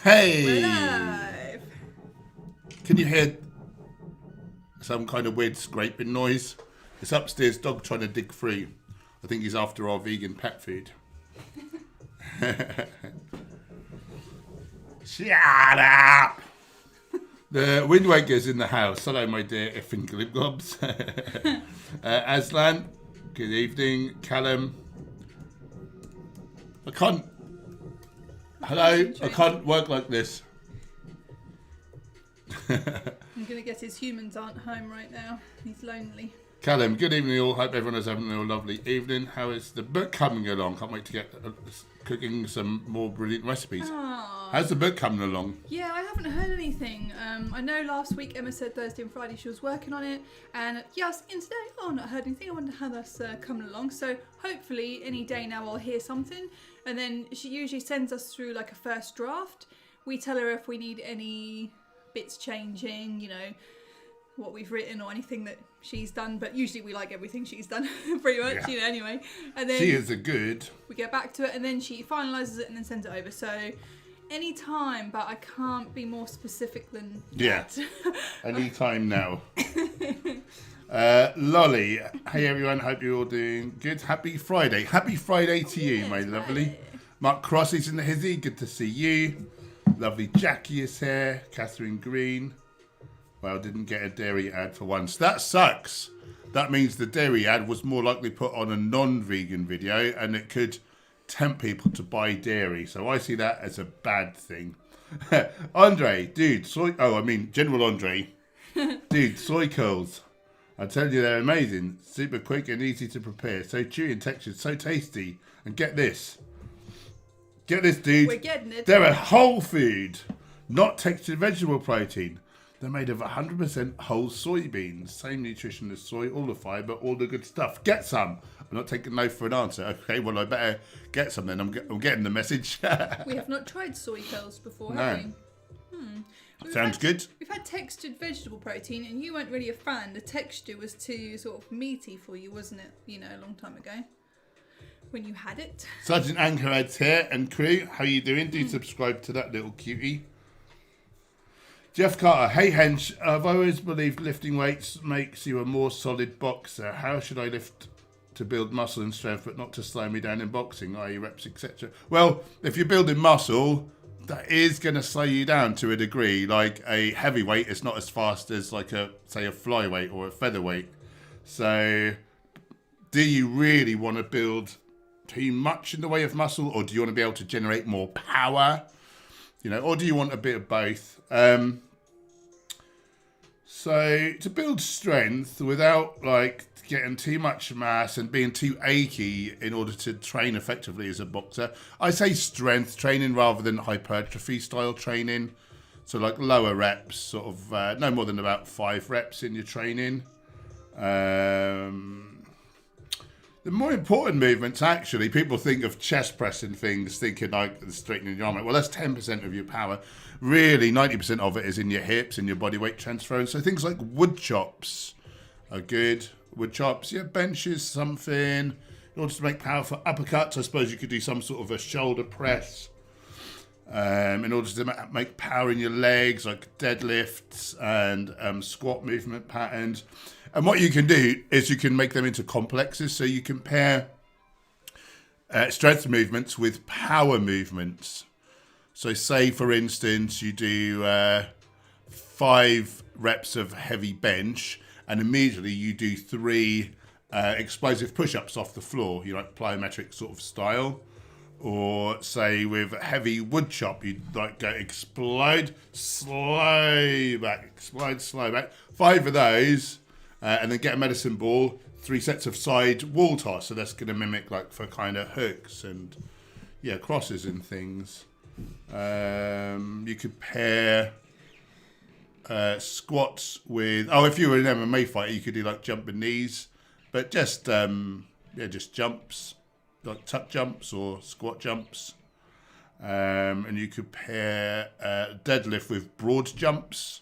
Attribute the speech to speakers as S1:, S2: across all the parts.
S1: Hey!
S2: We're live.
S1: Can you hear some kind of weird scraping noise? It's upstairs, dog trying to dig free. I think he's after our vegan pet food. Shut up! The Wind Waker's in the house. Hello, my dear effing glibgobs. Aslan, good evening. Callum. Hello, I can't work like this.
S2: I'm going to guess his humans aren't home right now. He's lonely.
S1: Callum, good evening all. Hope everyone is having a lovely evening. How is the book coming along? Can't wait to get cooking some more brilliant recipes.
S2: Aww.
S1: How's the book coming along?
S2: Yeah, I haven't heard anything. I know last week Emma said Thursday and Friday she was working on it, and yeah, I was in today. Oh, not heard anything. I wonder how that's coming along. So hopefully any day now I'll hear something, and then she usually sends us through like a first draft. We tell her if we need any bits changing, you know, what we've written or anything that she's done, but usually we like everything she's done pretty much,
S1: Yeah.
S2: you know, anyway. And then
S1: She is a good.
S2: we get back to it, and then she finalises it and then sends it over. So any time, but I can't be more specific than that.
S1: Any time now. Lolly, hey everyone, hope you're all doing good. Happy Friday. Happy Friday to you, my lovely.
S2: Friday.
S1: Mark Cross is in the hizzy, good to see you. Lovely Jackie is here. Catherine Green. Well, didn't get a dairy ad for once. That sucks. That means the dairy ad was more likely put on a non-vegan video, and it could tempt people to buy dairy. So I see that as a bad thing. Andre, dude, General Andre. Dude, soy curls. I tell you, they're amazing. Super quick and easy to prepare. So chewy and textured, so tasty. And get this. Get this, dude.
S2: We're getting it.
S1: They're a whole food, not textured vegetable protein. They're made of 100% whole soybeans. Same nutrition as soy, all the fibre, all the good stuff. Get some. I'm not taking no for an answer. Okay, well, I better get some then. I'm getting the message.
S2: We have not tried soy curls before,
S1: No.
S2: have we?
S1: Sounds good.
S2: We've had textured vegetable protein, and you weren't really a fan. The texture was too sort of meaty for you, wasn't it? You know, a long time ago when you had it.
S1: Sergeant Anchorhead's here and crew. How you doing? Do subscribe to that little cutie. Jeff Carter, hey Hench, I've always believed lifting weights makes you a more solid boxer. How should I lift to build muscle and strength but not to slow me down in boxing, i.e. reps, etc.? Well, if you're building muscle, that is going to slow you down to a degree. Like a heavyweight is not as fast as like a flyweight or a featherweight. So do you really want to build too much in the way of muscle, or do you want to be able to generate more power? You know, or do you want a bit of both? So to build strength without like getting too much mass and being too achy in order to train effectively as a boxer, I say strength training rather than hypertrophy style training. So like lower reps, sort of no more than about 5 reps in your training. The more important movements, actually, people think of chest pressing things, thinking like straightening your arm. Well, that's 10% of your power. Really, 90% of it is in your hips and your body weight transfer. And so things like wood chops are good. Wood chops, yeah, benches, something. In order to make power for uppercuts, I suppose you could do some sort of a shoulder press. In order to make power in your legs, like deadlifts and squat movement patterns. And what you can do is you can make them into complexes. So you can pair strength movements with power movements. So say, for instance, you do 5 reps of heavy bench and immediately you do 3 explosive push-ups off the floor, you know, like plyometric sort of style. Or say with a heavy wood chop, you'd like go explode, slow back, explode, slow back. 5 of those. And then get a medicine ball, 3 sets of side wall toss. So that's going to mimic like for kind of hooks and crosses and things. You could pair squats with. Oh, if you were an MMA fighter, you could do like jumping knees, but just jumps, like tuck jumps or squat jumps. And you could pair deadlift with broad jumps.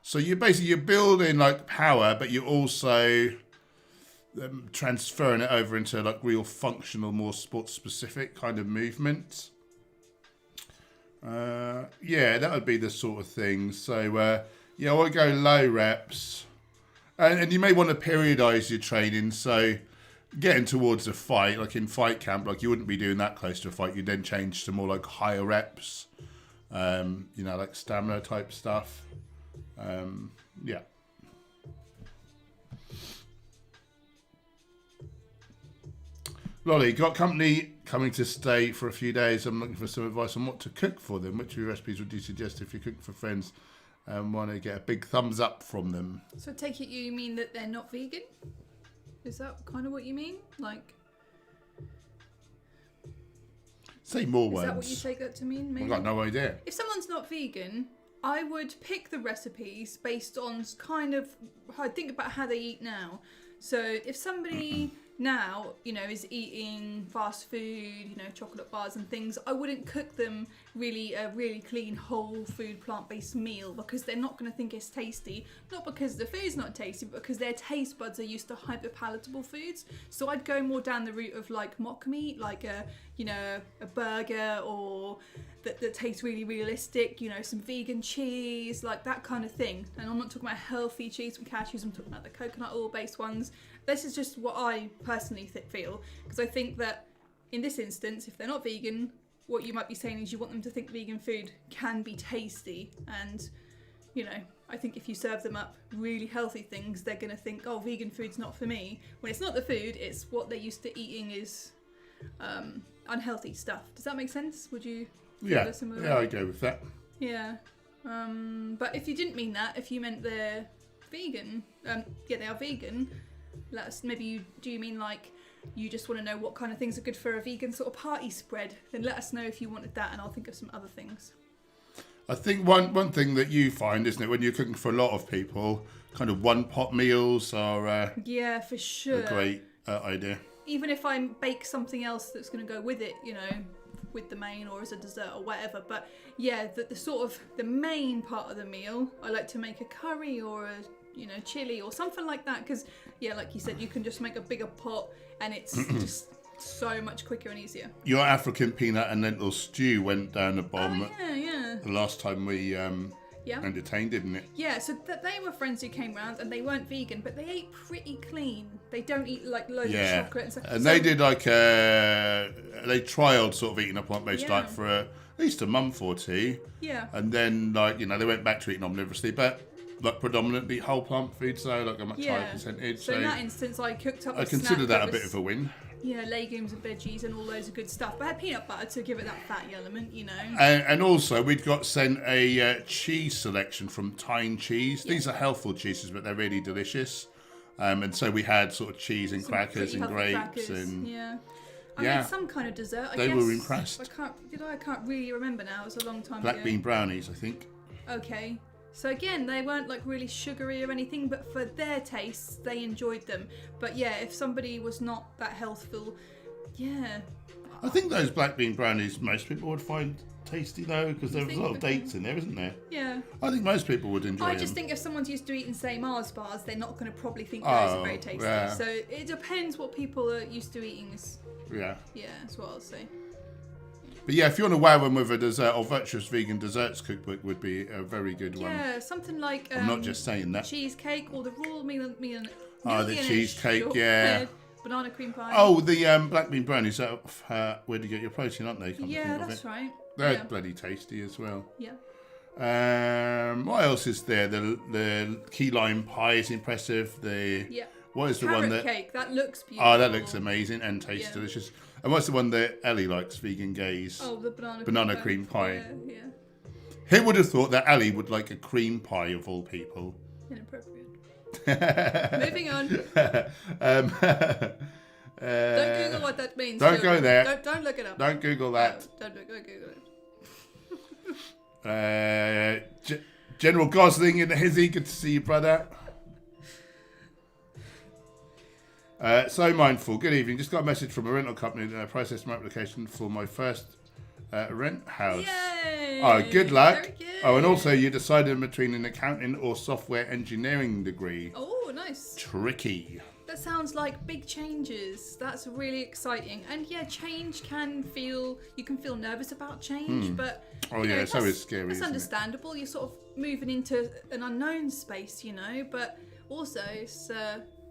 S1: So you're building like power, but you're also transferring it over into like real functional, more sports specific kind of movements. That would be the sort of thing. So I would go low reps, and you may want to periodize your training. So getting towards a fight, like in fight camp, like you wouldn't be doing that close to a fight. You'd then change to more like higher reps, like stamina type stuff. Lolly, got company coming to stay for a few days. I'm looking for some advice on what to cook for them. Which of your recipes would you suggest if you're cooking for friends and want to get a big thumbs up from them.
S2: So I take it you mean that they're not vegan? Is that kind of what you mean? Like,
S1: Say more
S2: is
S1: words.
S2: that what you take that to mean? Maybe?
S1: I've got no idea.
S2: If someone's not vegan, I would pick the recipes based on kind of, I think about how they eat now. So if somebody now, you know, is eating fast food, you know, chocolate bars and things, I wouldn't cook them really a really clean, whole food, plant-based meal, because they're not going to think it's tasty. Not because the food's not tasty, but because their taste buds are used to hyper-palatable foods. So I'd go more down the route of like mock meat, like a, you know, a burger, or that tastes really realistic, you know, some vegan cheese, like that kind of thing. And I'm not talking about healthy cheese from cashews, I'm talking about the coconut oil based ones. This is just what I personally feel, because I think that in this instance, if they're not vegan, what you might be saying is you want them to think vegan food can be tasty. And, you know, I think if you serve them up really healthy things, they're going to think, oh, vegan food's not for me. When it's not the food, it's what they're used to eating is unhealthy stuff. Does that make sense? Would you?
S1: Yeah, I go with that.
S2: Yeah. But if you didn't mean that, if you meant they're vegan, yeah, they are vegan, let us, maybe do you mean like you just want to know what kind of things are good for a vegan sort of party spread? Then let us know if you wanted that, and I'll think of some other things.
S1: I think one thing that you find, isn't it, when you're cooking for a lot of people, kind of one pot meals are
S2: yeah, for sure,
S1: a great idea.
S2: Even if I bake something else that's going to go with it, you know, with the main or as a dessert or whatever. But yeah, the sort of the main part of the meal, I like to make a curry or a, you know, chili or something like that, because yeah, like you said, you can just make a bigger pot and it's just so much quicker and easier.
S1: Your African peanut and lentil stew went down the bomb.
S2: Oh, yeah.
S1: The last time we entertained, didn't it?
S2: Yeah, so they were friends who came round and they weren't vegan, but they ate pretty clean. They don't eat like loads of chocolate and stuff.
S1: And they did like they trialed sort of eating a plant-based diet for at least a month or two. Yeah. And then like, you know, they went back to eating omnivorously, but like predominantly whole plant food, so like a much higher percentage.
S2: So in that instance, I cooked up.
S1: I consider that a bit of a win.
S2: Yeah, legumes and veggies and all loads of good stuff. But I had peanut butter to give it that fatty element, you know.
S1: And also, we'd got sent a cheese selection from Tyne Cheese. These are healthful cheeses, but they're really delicious. And so we had sort of cheese and crackers and grapes
S2: crackers.
S1: and
S2: I made some kind of dessert. I guess.
S1: They were impressed.
S2: I can't really remember now. It was a long time
S1: ago.
S2: Black
S1: bean brownies, I think.
S2: Okay. So again, they weren't like really sugary or anything, but for their tastes, they enjoyed them. But yeah, if somebody was not that healthful,
S1: I think those black bean brownies most people would find tasty though, because there's a lot of dates in there, isn't there?
S2: Yeah.
S1: I think most people would enjoy them.
S2: I just think if someone's used to eating, say, Mars bars, they're not going to probably think those are very tasty. Yeah. So it depends what people are used to eating. Yeah, that's what I'll say.
S1: But yeah, if you want to wow them with a dessert, or Virtuous Vegan Desserts cookbook would be a very good one.
S2: Yeah, something like
S1: I'm not just saying that.
S2: Cheesecake or the raw
S1: the cheesecake,
S2: banana cream pie.
S1: Oh, the black bean brownies. Where do you get your protein, aren't they?
S2: That's right.
S1: They're bloody tasty as well.
S2: Yeah.
S1: What else is there? The key lime pie is impressive. What is the one that
S2: cake? That looks beautiful.
S1: Oh, that looks amazing and tastes delicious. And what's the one that Ellie likes? Vegan Gaze.
S2: Oh, the
S1: banana cream pie.
S2: Yeah.
S1: Who would have thought that Ellie would like a cream pie of all people?
S2: Inappropriate. Moving on. Don't Google what that means.
S1: Don't go there.
S2: Don't look it up.
S1: Don't Google that.
S2: Don't Google it.
S1: General Gosling and Hizzy, good to see you, brother. So mindful. Good evening. Just got a message from a rental company that I processed my application for my first rent house.
S2: Yay!
S1: Oh, good luck.
S2: Very good.
S1: Oh, and also you decided between an accounting or software engineering degree.
S2: Oh, nice.
S1: Tricky.
S2: That sounds like big changes. That's really exciting. And yeah, change can feel nervous about change, but
S1: it's always scary.
S2: It's understandable. You're sort of moving into an unknown space, you know, but also it's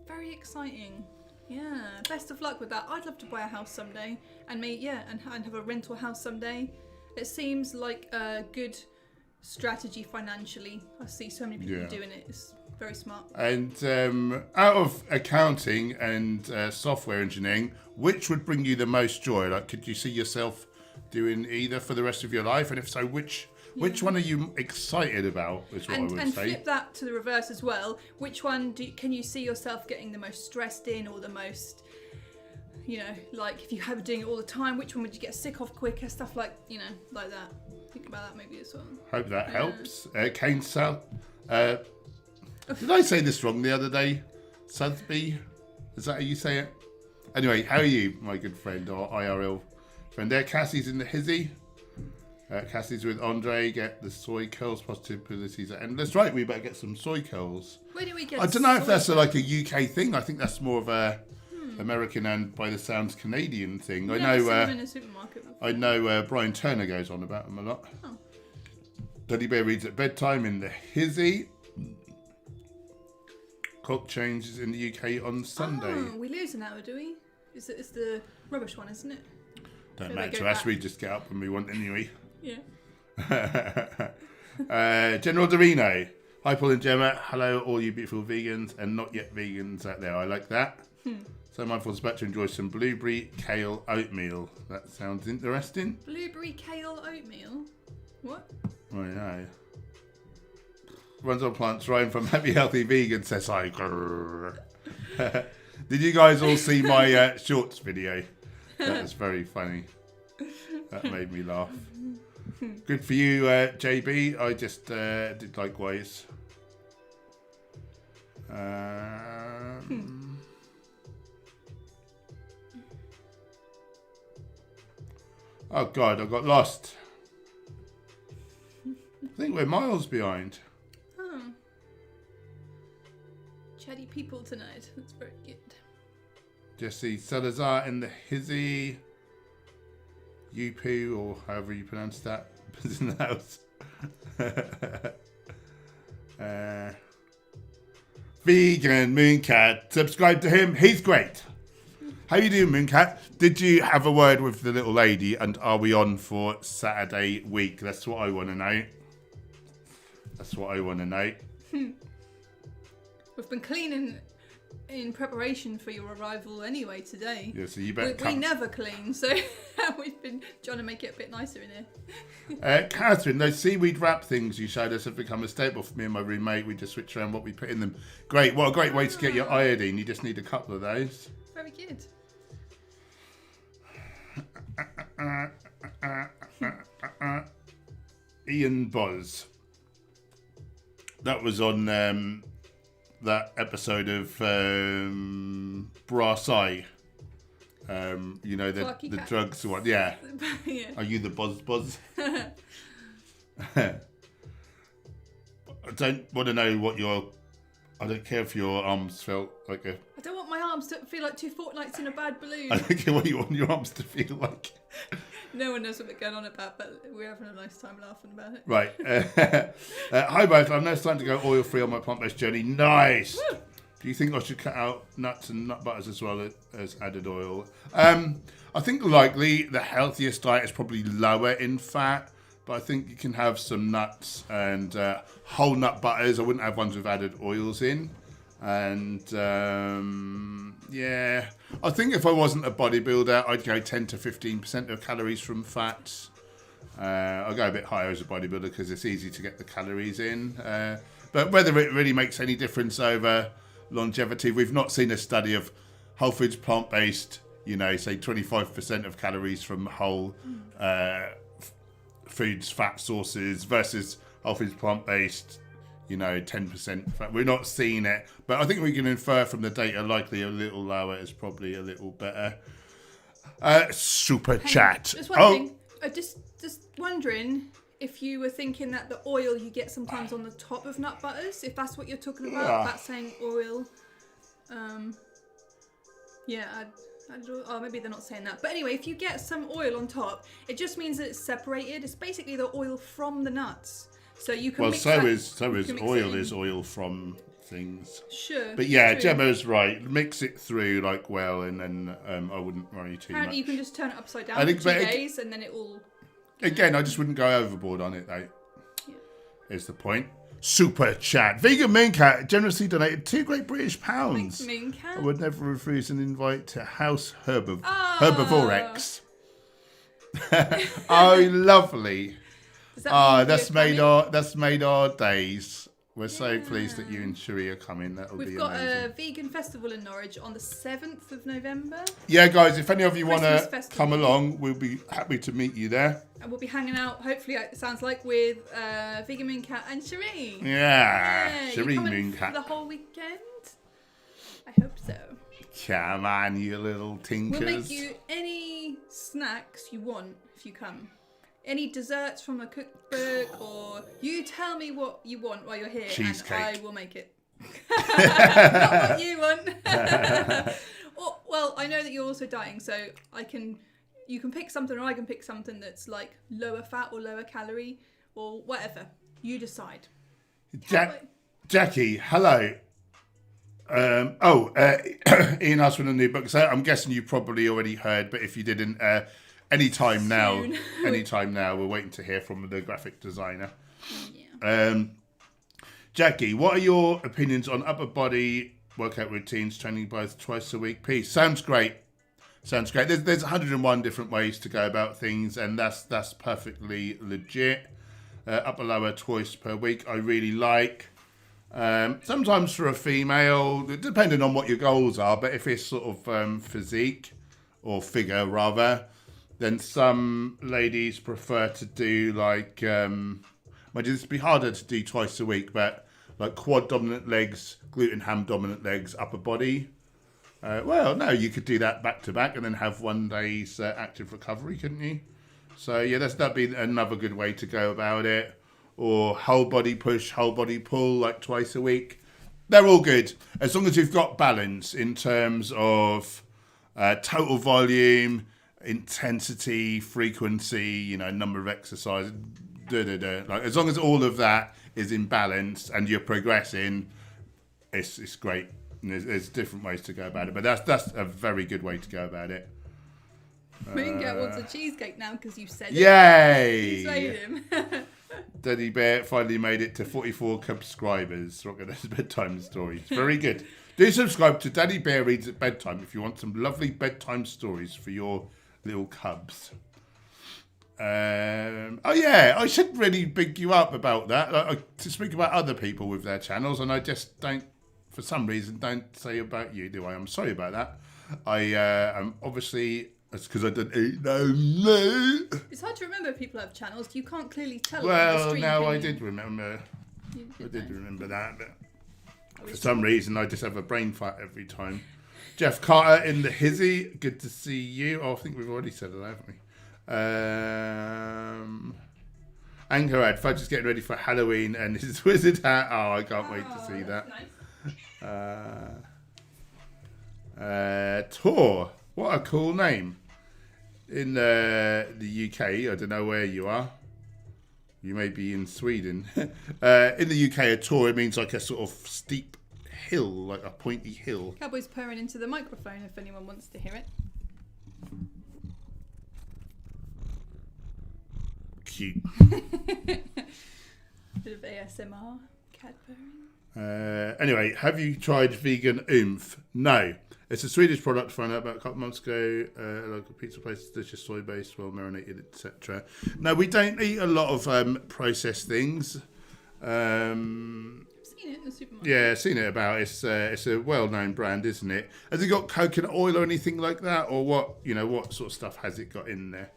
S2: very exciting. Yeah, best of luck with that. I'd love to buy a house someday, and have a rental house someday. It seems like a good strategy financially. I see so many people doing it. It's very smart.
S1: And out of accounting and software engineering, which would bring you the most joy? Like, could you see yourself doing either for the rest of your life? And if so, which Which one are you excited about, is what I would
S2: and
S1: say.
S2: flip that to the reverse as well. Which one can you see yourself getting the most stressed in, or the most, like if you have doing it all the time, which one would you get sick of quicker? Stuff like, like that. Think about that maybe as well.
S1: Hope that helps. Kane Sal. Did I say this wrong the other day? Southby? Is that how you say it? Anyway, how are you, my good friend, or IRL friend there? Cassie's in the hizzy. Cassie's with Andre. Get the soy curls. Possibilities are endless. Right, we better get some soy curls.
S2: Where do we get?
S1: I don't know if that's like a UK thing. I think that's more of a American and, by the sounds, Canadian thing.
S2: Never seen them in a supermarket before.
S1: I know Brian Turner goes on about them a lot.
S2: Oh.
S1: Daddy Bear reads at bedtime in the hizzy. Clock changes in the UK on Sunday.
S2: Oh, we lose an hour, do we? It's the rubbish one, isn't it?
S1: Don't matter to us. We just get up when we want anyway.
S2: Yeah.
S1: General Dorino. Hi, Paul and Gemma. Hello, all you beautiful vegans and not yet vegans out there. I like that. So mindful is about to enjoy some blueberry kale oatmeal. That sounds interesting.
S2: Blueberry kale oatmeal? What?
S1: I know. Runs on plants, Ryan from Happy Healthy Vegan says hi. Did you guys all see my shorts video? That was very funny. That made me laugh. Good for you, JB. I just did likewise. Oh God, I got lost. I think we're miles behind.
S2: Oh. Chatty people tonight. That's very good.
S1: Jesse Salazar in the hizzy. Yupu, or however you pronounce that, is in the house. Vegan Mooncat. Subscribe to him. He's great. How you doing, Mooncat? Did you have a word with the little lady, and are we on for Saturday week? That's what I want to know. That's what I want to know.
S2: We've been cleaning in preparation for your arrival anyway today.
S1: Yeah, so you better
S2: we never clean, so we've been trying to make it a bit nicer in here.
S1: Catherine, those seaweed wrap things you showed us have become a staple for me and my roommate. We just switch around what we put in them. Great. What a great way to get your iodine. You just need a couple of those.
S2: Very good.
S1: Ian Boz. That was on that episode of Brass Eye. The drugs one. Yeah.
S2: Yeah.
S1: Are you the Boz? I don't want to know what I don't care if your arms felt like a...
S2: I don't want my arms to feel like 2 fortnights in a bad balloon.
S1: I don't care what you want your arms to feel like.
S2: No one knows what they're going on about, but we're having a nice time laughing about it.
S1: Right. Hi both. I'm now starting to go oil-free on my plant-based journey. Nice. Woo! Do you think I should cut out nuts and nut butters as well as added oil? I think likely the healthiest diet is probably lower in fat, but I think you can have some nuts and whole nut butters. I wouldn't have ones with added oils in. And I think if I wasn't a bodybuilder, I'd go 10 to 15% of calories from fats. I'll go a bit higher as a bodybuilder because it's easy to get the calories in. But whether it really makes any difference over longevity, we've not seen a study of whole foods plant-based, say 25% of calories from whole foods, fat sources versus whole foods plant-based, 10% fat. We're not seeing it, but I think we can infer from the data likely a little lower is probably a little better. Super chat.
S2: Just one thing. Just wondering if you were thinking that the oil you get sometimes on the top of nut butters, if that's what you're talking about, that's saying oil. Maybe they're not saying that. But anyway, if you get some oil on top, it just means that it's separated. It's basically the oil from the nuts. So you can mix
S1: oil
S2: is
S1: oil from things.
S2: Sure.
S1: But yeah, true. Gemma's right. Mix it through well, and then I wouldn't worry too much.
S2: Apparently you can just turn it upside down for 2 days and then it will...
S1: Again, I just wouldn't go overboard on it though. Yeah. Is the point. Super chat. Vegan Mooncat generously donated £2 great British pounds.
S2: Thanks, Mooncat.
S1: I would never refuse an invite to House Herbivore X. Oh, lovely.
S2: Does that mean
S1: that's
S2: we're
S1: made
S2: coming?
S1: our days. We're so pleased that you and Cherie are coming. That'll be
S2: We've got
S1: amazing.
S2: a vegan festival in Norwich on the 7th of November.
S1: Yeah, guys, if any of you want
S2: Christmas
S1: to
S2: festival.
S1: come along, we'll be happy to meet you there.
S2: And we'll be hanging out, hopefully, it sounds like, with Vegan Moon Cat and Cherie.
S1: Yeah,
S2: You
S1: Cherie
S2: coming
S1: Moon
S2: for
S1: Cat.
S2: the whole weekend? I hope so.
S1: Come on, you little tinkers.
S2: We'll make you any snacks you want if you come. Any desserts from a cookbook, or you tell me what you want while you're here,
S1: Cheesecake.
S2: and I will make it. Not what you want. Well, I know that you're also dieting, so you can pick something, or I can pick something that's like lower fat or lower calorie or whatever. You decide.
S1: Jackie, hello. Ian asked for a new book. So I'm guessing you probably already heard, but if you didn't, anytime now, we're waiting to hear from the graphic designer.
S2: Yeah.
S1: Jackie, what are your opinions on upper body workout routines, training both twice a week? Peace. Sounds great. There's 101 different ways to go about things, and that's perfectly legit. Upper lower twice per week, I really like. Sometimes for a female, depending on what your goals are, but if it's sort of physique or figure rather, then some ladies prefer to do like, it'd be harder to do twice a week, but like quad dominant legs, glute and ham dominant legs, upper body. No, you could do that back to back and then have one day's active recovery, couldn't you? So yeah, that'd be another good way to go about it. Or whole body push, whole body pull, like twice a week. They're all good as long as you've got balance in terms of total volume, intensity, frequency, number of exercises. Like as long as all of that is in balance and you're progressing, it's great. And there's different ways to go about it, but that's a very good way to go about it.
S2: Moongat wants a cheesecake now because you said it.
S1: Yay!
S2: You played him.
S1: Daddy Bear finally made it to 44 subscribers. Rock those bedtime stories. Very good. Do subscribe to Daddy Bear Reads at Bedtime if you want some lovely bedtime stories for your little cubs. I should really big you up about that. To speak about other people with their channels, and I just don't, for some reason, don't say about you, do I? I'm sorry about that. I'm obviously... It's because I didn't eat no.
S2: It's hard to remember if people have channels. You can't clearly tell.
S1: Well, no, I did remember. I did remember that, but for some reason I just have a brain fart every time. Jeff Carter in the hizzy. Good to see you. Oh, I think we've already said it, haven't we? Anchorhead, Fudge is getting ready for Halloween and his wizard hat. Oh, I can't wait to see that. Nice. Tor. What a cool name. In the UK, I don't know where you are. You may be in Sweden. In the UK, a tour, it means like a sort of steep hill, like a pointy hill.
S2: Cowboy's purring into the microphone if anyone wants to hear it.
S1: Cute.
S2: Bit of ASMR, cat purring.
S1: Anyway, have you tried vegan oomph? No. It's a Swedish product found out about a couple of months ago. Local pizza place, delicious soy-based, well marinated, etc. No, we don't eat a lot of processed things.
S2: I've seen it in the supermarket.
S1: Yeah, seen it about. It's a well-known brand, isn't it? Has it got coconut oil or anything like that, or what? What sort of stuff has it got in there?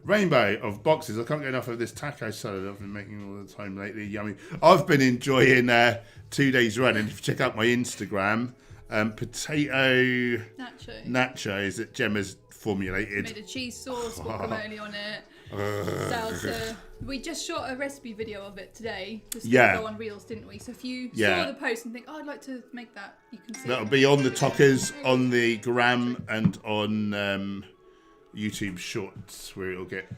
S1: Rainbow of boxes. I can't get enough of this taco salad I've been making all the time lately. Yummy. I've been enjoying 2 days running. If you check out my Instagram. Potato nachos that Gemma's formulated.
S2: Made a cheese sauce, guacamole on it. Salsa. We just shot a recipe video of it today. Just to go on Reels, didn't we? So if you saw the post and think, I'd like to make that, you can see
S1: that'll be on the Tockers, on the Gram, and on YouTube Shorts, where it'll get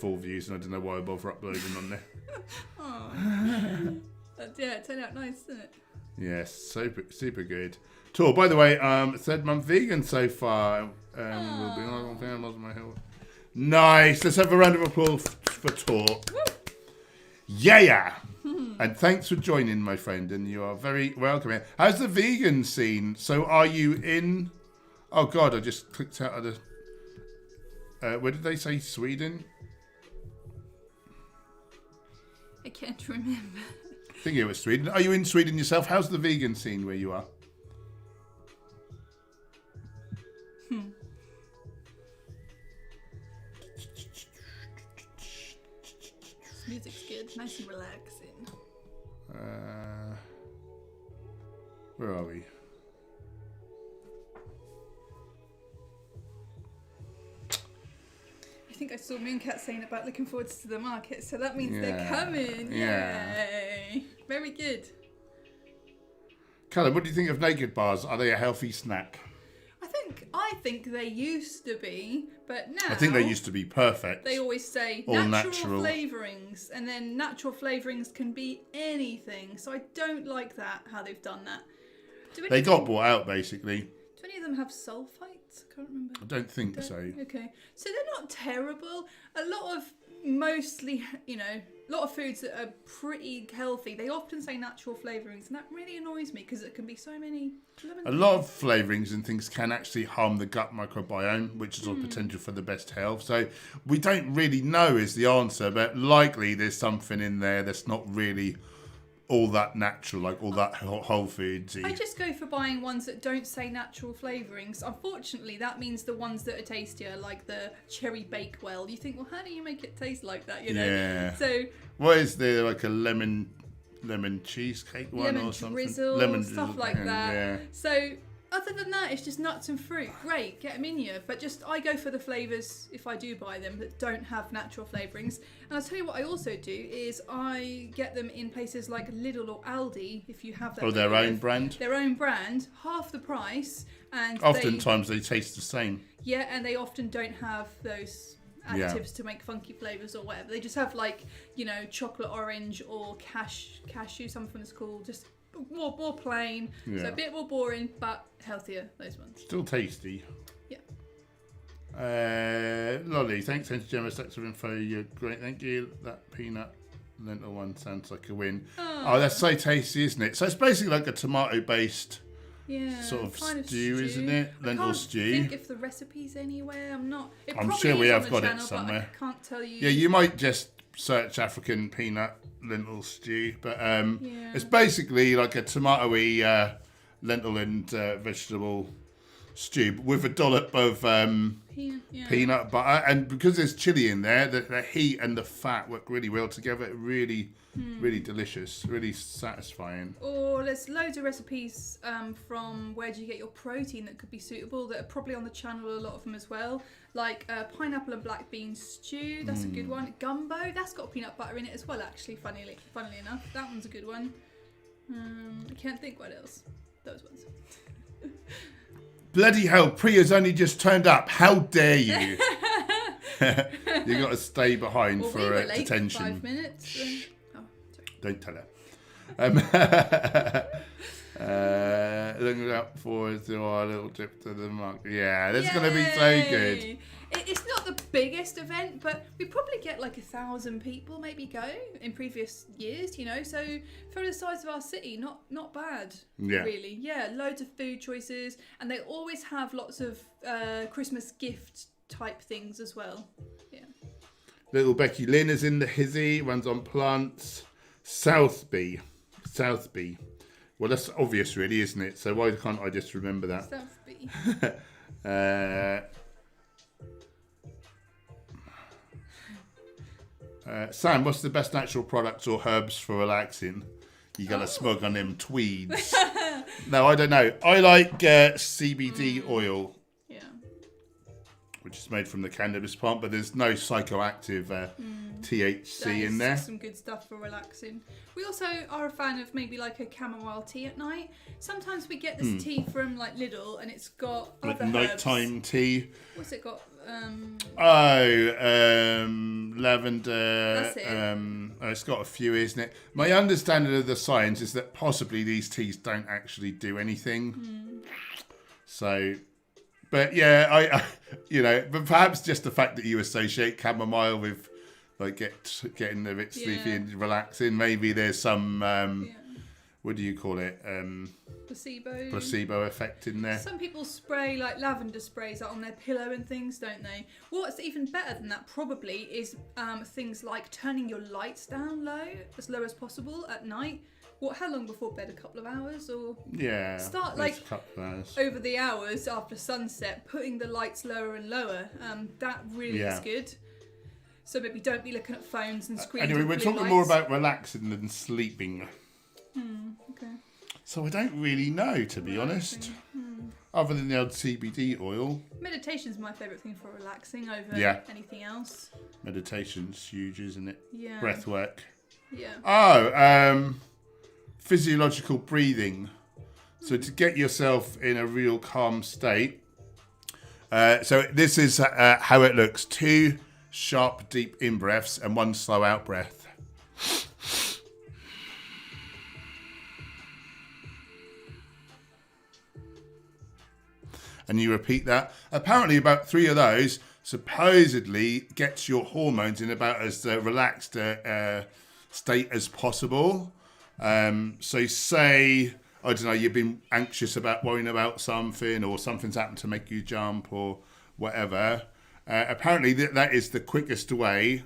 S1: full views, and I don't know why I bother uploading on there.
S2: It turned out nice, didn't it?
S1: Yes, super good. Tor, by the way, third month vegan so far. We'll be on my health. Nice. Let's have a round of applause for Tor. Yeah. And thanks for joining, my friend. And you are very welcome here. How's the vegan scene? So are you in... Oh, God, I just clicked out of the... where did they say Sweden?
S2: I can't remember.
S1: I think it was Sweden. Are you in Sweden yourself? How's the vegan scene where you are?
S2: This music's good, nice and relaxing.
S1: Where are we?
S2: I think I saw Mooncat saying about looking forward to the market, so that means they're
S1: Yeah.
S2: coming.
S1: Yeah.
S2: Yay! Very good.
S1: Callum, what do you think of naked bars? Are they a healthy snack?
S2: I think they used to be, but now
S1: I think they used to be perfect.
S2: They always say
S1: All
S2: natural
S1: natural.
S2: flavourings, and then natural flavourings can be anything. So I don't like that, how they've done that.
S1: They got bought out, basically.
S2: Do any of them have sulfites? I can't remember.
S1: I don't think so.
S2: Okay. So they're not terrible. A lot of mostly, a lot of foods that are pretty healthy, they often say natural flavourings, and that really annoys me because it can be so many.
S1: A lot of flavourings and things can actually harm the gut microbiome, which is all potential for the best health. So we don't really know is the answer, but likely there's something in there that's not really all that natural, like all that whole foodsy.
S2: I just go for buying ones that don't say natural flavourings. Unfortunately, that means the ones that are tastier, like the cherry bakewell. You think, well, how do you make it taste like that?
S1: Yeah.
S2: So
S1: what is there, like a lemon cheesecake one
S2: lemon
S1: or something?
S2: drizzle, stuff
S1: drizzle,
S2: like that.
S1: Yeah.
S2: So other than that, it's just nuts and fruit. Great, get them in you. But I go for the flavours, if I do buy them, that don't have natural flavourings. And I'll tell you what I also do is I get them in places like Lidl or Aldi, if you have that.
S1: Oh, their own brand?
S2: Their own brand, half the price. And
S1: Oftentimes they taste the same.
S2: Yeah, and they often don't have those additives to make funky flavours or whatever. They just have chocolate orange or cashew, something that's called just more plain, so a bit more boring, but healthier, those ones.
S1: Still tasty.
S2: Yeah.
S1: Lolly, thanks, Hench Gemma. Stacks of info. You're great. Thank you. That peanut lentil one sounds like a win. Oh, that's so tasty, isn't it? So it's basically like a tomato-based sort of stew, isn't it? Lentil stew.
S2: I think if the recipe's anywhere, I'm
S1: sure we have got it somewhere.
S2: I can't tell you.
S1: Yeah, you might just search African peanut lentil stew, but it's basically like a tomatoey lentil and vegetable stew with a dollop of peanut butter, and because there's chili in there, the heat and the fat work really well together. Really delicious, really satisfying.
S2: Or there's loads of recipes from where do you get your protein that could be suitable that are probably on the channel, a lot of them as well, like pineapple and black bean stew, that's a good one. Gumbo, that's got peanut butter in it as well, actually, funnily enough, that one's a good one. I can't think what else. Those ones.
S1: Bloody hell, Priya's only just turned up. How dare you? You got to stay behind for
S2: we were late
S1: detention.
S2: For 5 minutes.
S1: Shh.
S2: Oh, sorry.
S1: Don't tell her. Looking up forward to our little trip to the market. Yeah, that's going to be so good.
S2: It's not the biggest event, but we probably get like 1,000 people maybe go in previous years, so for the size of our city, not bad, really. Yeah, loads of food choices, and they always have lots of Christmas gift type things as well. Yeah.
S1: Little Becky Lynn is in the hizzy, runs on plants. Southby. Well, that's obvious, really, isn't it? So why can't I just remember that?
S2: Southby.
S1: Sam, what's the best natural products or herbs for relaxing? You got to smug on them tweeds. No, I don't know. I like CBD oil, which is made from the cannabis plant, but there's no psychoactive THC in there.
S2: Some good stuff for relaxing. We also are a fan of maybe like a chamomile tea at night. Sometimes we get this tea from like Lidl, and it's got
S1: like
S2: other
S1: nighttime
S2: herbs.
S1: tea.
S2: What's it got?
S1: Lavender.
S2: That's it.
S1: It's got a few, isn't it? My understanding of the science is that possibly these teas don't actually do anything. So, but yeah, but perhaps just the fact that you associate chamomile with getting a bit sleepy and relaxing. Maybe there's some what do you call it? Placebo effect in there.
S2: Some people spray like lavender sprays on their pillow and things, don't they? What's even better than that probably is things like turning your lights down as low as possible at night. How long before bed? A couple of hours, or start like
S1: a couple of hours.
S2: Over the hours after sunset, putting the lights lower and lower. That really is good. So maybe don't be looking at phones and screens.
S1: Anyway, we're talking more about relaxing than sleeping.
S2: Okay.
S1: So I don't really know, to be honest. Other than the old CBD oil.
S2: Meditation's my favourite thing for relaxing over anything else.
S1: Meditation's huge, isn't it?
S2: Yeah.
S1: Breath work.
S2: Yeah.
S1: Oh, physiological breathing. So to get yourself in a real calm state. So this is how it looks. 2 sharp, deep in-breaths and 1 slow out-breath. And you repeat that. Apparently about 3 of those supposedly gets your hormones in about as relaxed state as possible. So say, I don't know, you've been anxious about worrying about something, or something's happened to make you jump or whatever. Apparently that is the quickest way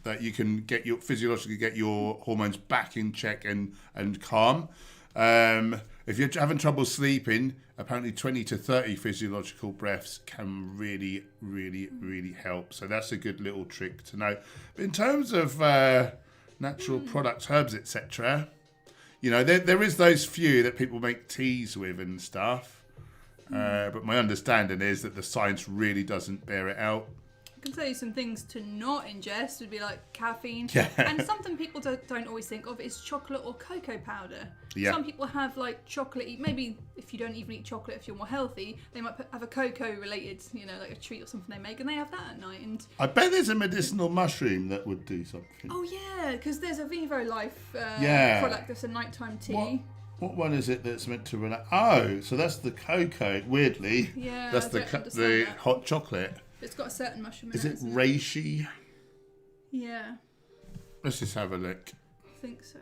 S1: that you can physiologically get your hormones back in check and calm. If you're having trouble sleeping, apparently 20 to 30 physiological breaths can really, really, really help. So that's a good little trick to know. But in terms of natural products, herbs, etc., you know, there is those few that people make teas with and stuff. But my understanding is that the science really doesn't bear it out.
S2: I can tell you some things to not ingest would be like caffeine.
S1: Yeah.
S2: And something people don't always think of is chocolate or cocoa powder.
S1: Yeah.
S2: Some people have like chocolate, maybe if you don't even eat chocolate, if you're more healthy, they might have a cocoa related, like a treat or something they make, and they have that at night. And
S1: I bet there's a medicinal mushroom that would do something.
S2: oh yeah, because there's a Vivo Life product that's a nighttime tea.
S1: What one is it that's meant to relax? Oh, so that's the cocoa, weirdly.
S2: Yeah,
S1: that's the hot chocolate.
S2: It's got a certain mushroom in
S1: it. Is it
S2: isn't
S1: reishi?
S2: Yeah.
S1: Let's just have a look.
S2: I think so.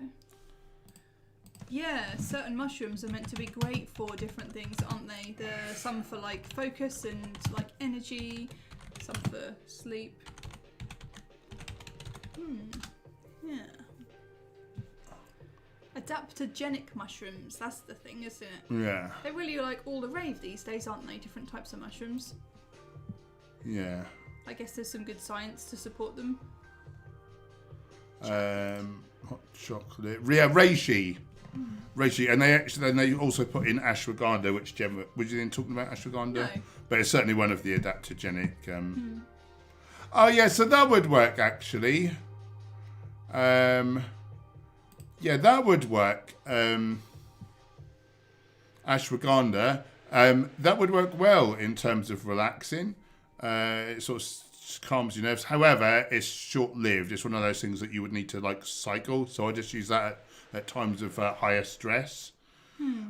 S2: Yeah, certain mushrooms are meant to be great for different things, aren't they? There's some for like focus and like energy, some for sleep. Yeah. Adaptogenic mushrooms, that's the thing, isn't it?
S1: Yeah.
S2: They're really like all the rave these days, aren't they? Different types of mushrooms.
S1: Yeah.
S2: I guess there's some good science to support them.
S1: Hot chocolate. Yeah, reishi. Reishi, and they also put in ashwagandha, which Gemma, was you then talking about ashwagandha?
S2: No.
S1: But it's certainly one of the adaptogenic. Oh yeah, so that would work actually. Yeah, that would work. Ashwagandha, that would work well in terms of relaxing. It sort of calms your nerves. However, it's short-lived. It's one of those things that you would need to like cycle. So I just use that at times of higher stress.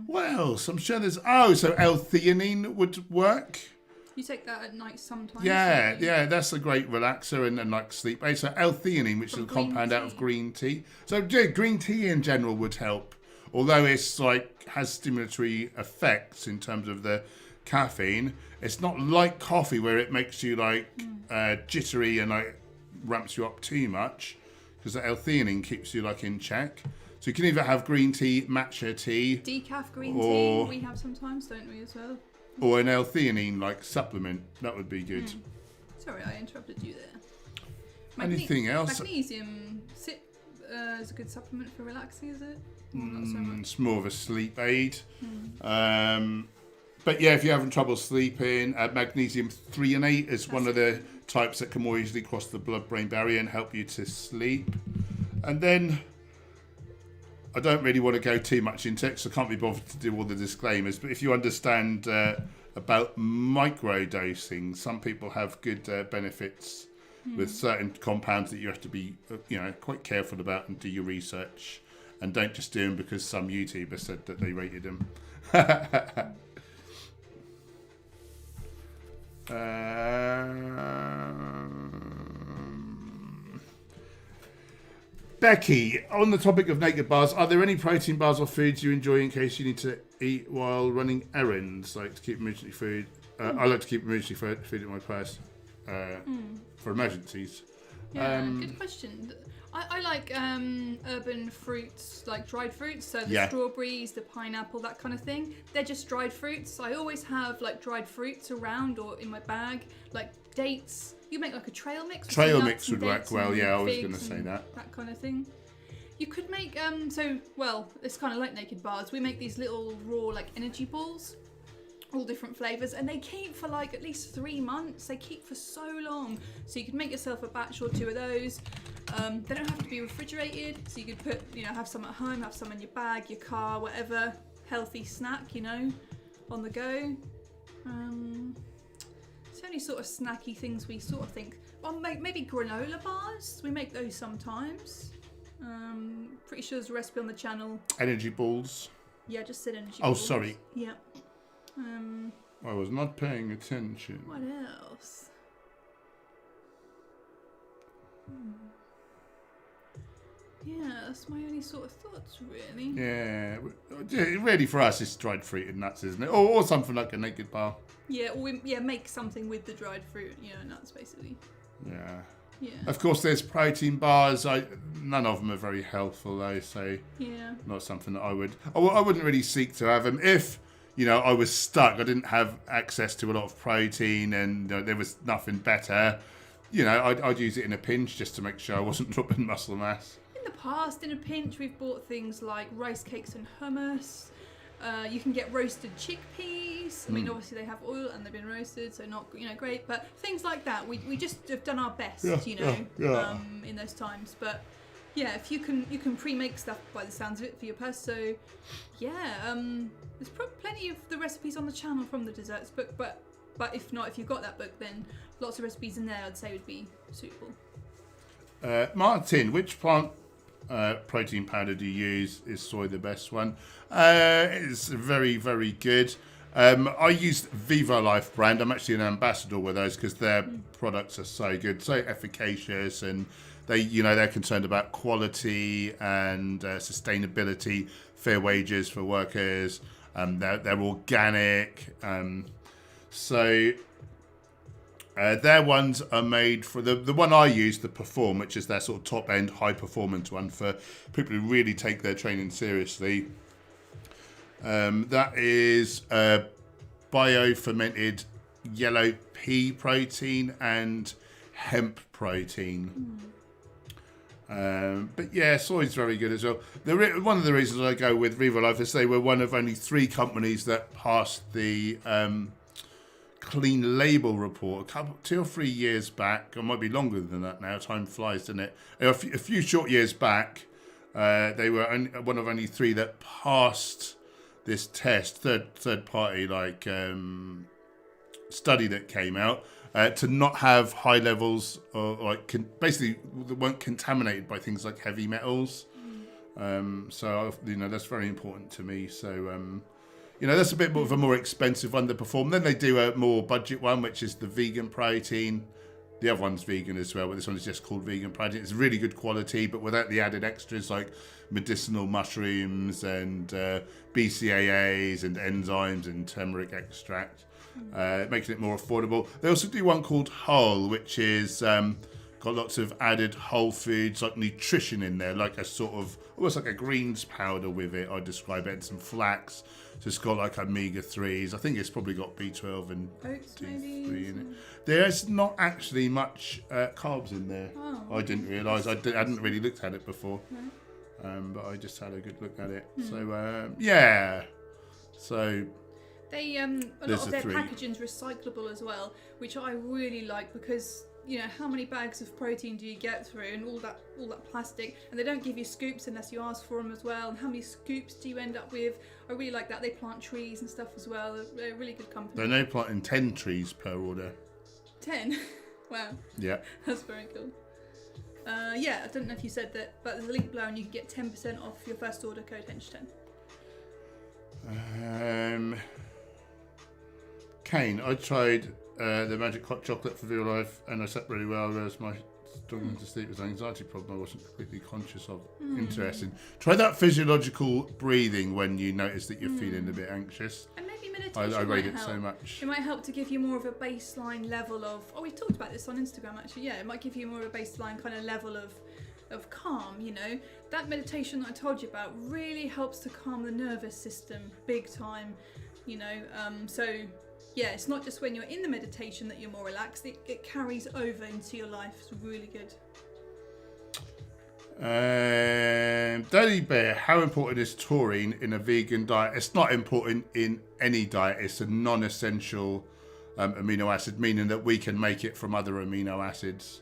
S1: What else? I'm sure there's... Oh, so L-theanine would work.
S2: You take that at night sometimes.
S1: Yeah, that's a great relaxer and like sleep aid. So L-theanine, which is a compound out of green tea. So yeah, green tea in general would help. Although it's like has stimulatory effects in terms of the caffeine, it's not like coffee where it makes you like jittery and like ramps you up too much, because the L-theanine keeps you like in check. So you can either have green tea, matcha tea,
S2: decaf green tea we have sometimes, don't we, as well?
S1: Or an L-theanine like supplement. That would be good.
S2: Sorry, I interrupted you there.
S1: Anything else?
S2: Magnesium is a good supplement for relaxing, is it? Not so much.
S1: It's more of a sleep aid. But yeah, if you're having trouble sleeping, magnesium threonate is one of the types that can more easily cross the blood-brain barrier and help you to sleep. And then, I don't really want to go too much into it, so I can't be bothered to do all the disclaimers, but if you understand about microdosing, some people have good benefits with certain compounds that you have to be quite careful about and do your research. And don't just do them because some YouTuber said that they rated them. Becky, on the topic of naked bars, are there any protein bars or foods you enjoy in case you need to eat while running errands? Like to keep emergency food. I like to keep emergency food in my purse for emergencies.
S2: Yeah, good question. I like urban fruits, like dried fruits, so the strawberries, the pineapple, that kind of thing. They're just dried fruits. I always have like dried fruits around or in my bag, like dates. You make like a trail mix.
S1: Trail mix would work well, yeah, I was going to say that.
S2: That kind of thing. You could make, it's kind of like naked bars. We make these little raw like energy balls. All different flavours, and they keep for like at least 3 months. They keep for so long, so you could make yourself a batch or 2 of those. They don't have to be refrigerated, so you could put, have some at home, have some in your bag, your car, whatever. Healthy snack, on the go. It's only sort of snacky things we sort of think. Well, maybe granola bars. We make those sometimes. Pretty sure there's a recipe on the channel.
S1: Energy balls.
S2: Yeah, just said energy balls.
S1: Oh, sorry.
S2: Yeah.
S1: I was not paying attention.
S2: What else? Yeah, that's my only sort of thoughts, really.
S1: Yeah, really for us it's dried fruit and nuts, isn't it? Or something like a naked bar.
S2: Yeah, or make something with the dried fruit, nuts basically.
S1: Yeah.
S2: Yeah.
S1: Of course, there's protein bars. None of them are very helpful, though. So not something that I wouldn't really seek to have them if. I was stuck. I didn't have access to a lot of protein and there was nothing better. I'd use it in a pinch just to make sure I wasn't dropping muscle mass.
S2: In the past, in a pinch, we've bought things like rice cakes and hummus. You can get roasted chickpeas. I mean, obviously they have oil and they've been roasted, so not great. But things like that, we just have done our best, in those times. But yeah, if you can pre-make stuff by the sounds of it for your purse. So yeah, there's plenty of the recipes on the channel from the desserts book. But if not, if you've got that book, then lots of recipes in there I'd say would be suitable.
S1: Martin, which plant protein powder do you use? Is soy the best one? It's very, very good. I use Viva Life brand. I'm actually an ambassador with those because their products are so good, so efficacious, and they're concerned about quality and sustainability, fair wages for workers. They're organic. Their ones are made for the one I use, the Perform, which is their sort of top end high performance one for people who really take their training seriously. That is bio fermented yellow pea protein and hemp protein. But yeah, soy's very good as well. One of the reasons I go with Viva Life is they were one of only 3 companies that passed the Clean Label report 2 or 3 years back. It might be longer than that now. Time flies, doesn't it? A few short years back, they were one of only 3 that passed this test, third party study that came out. To not have high levels or basically weren't contaminated by things like heavy metals. So that's very important to me. So that's a bit more of a more expensive one to Perform. Then they do a more budget one, which is the vegan protein. The other one's vegan as well, but this one is just called vegan protein. It's really good quality, but without the added extras like medicinal mushrooms and BCAAs and enzymes and turmeric extract. Making it more affordable. They also do one called Whole, which is got lots of added whole foods like nutrition in there, like a sort of almost like a greens powder with it. I describe it, and some flax. So it's got like omega-3s. I think it's probably got B12 and
S2: oats
S1: D3 in it. There's not actually much carbs in there.
S2: Oh,
S1: I didn't realise. I hadn't really looked at it before, but I just had a good look at it. So yeah, so.
S2: They a lot of their packaging's recyclable as well, which I really like because how many bags of protein do you get through and all that plastic, and they don't give you scoops unless you ask for them as well. And how many scoops do you end up with? I really like that. They plant trees and stuff as well. They're a really good company.
S1: They're now planting 10 trees per order.
S2: 10? Wow.
S1: Yeah.
S2: That's very cool. Yeah, I don't know if you said that, but there's a link below and you can get 10% off your first order, code Hench10.
S1: Kane, I tried the Magic Hot Chocolate for Real Life and I slept really well. There's my struggling to sleep with an anxiety problem I wasn't completely conscious of. Interesting. Try that physiological breathing when you notice that you're feeling a bit anxious.
S2: And maybe meditation
S1: I rate
S2: might
S1: it
S2: help.
S1: so much.
S2: It might help to give you more of a baseline level of... Oh, we talked about this on Instagram, actually. Yeah, it might give you more of a baseline kind of level of calm, you know. That meditation that I told you about really helps to calm the nervous system big time, you know. So, yeah, it's not just when you're in the meditation that you're more relaxed. It carries over into your life. It's really good.
S1: Daddy Bear, how important is taurine in a vegan diet? It's not important in any diet. It's a non-essential amino acid, meaning that we can make it from other amino acids.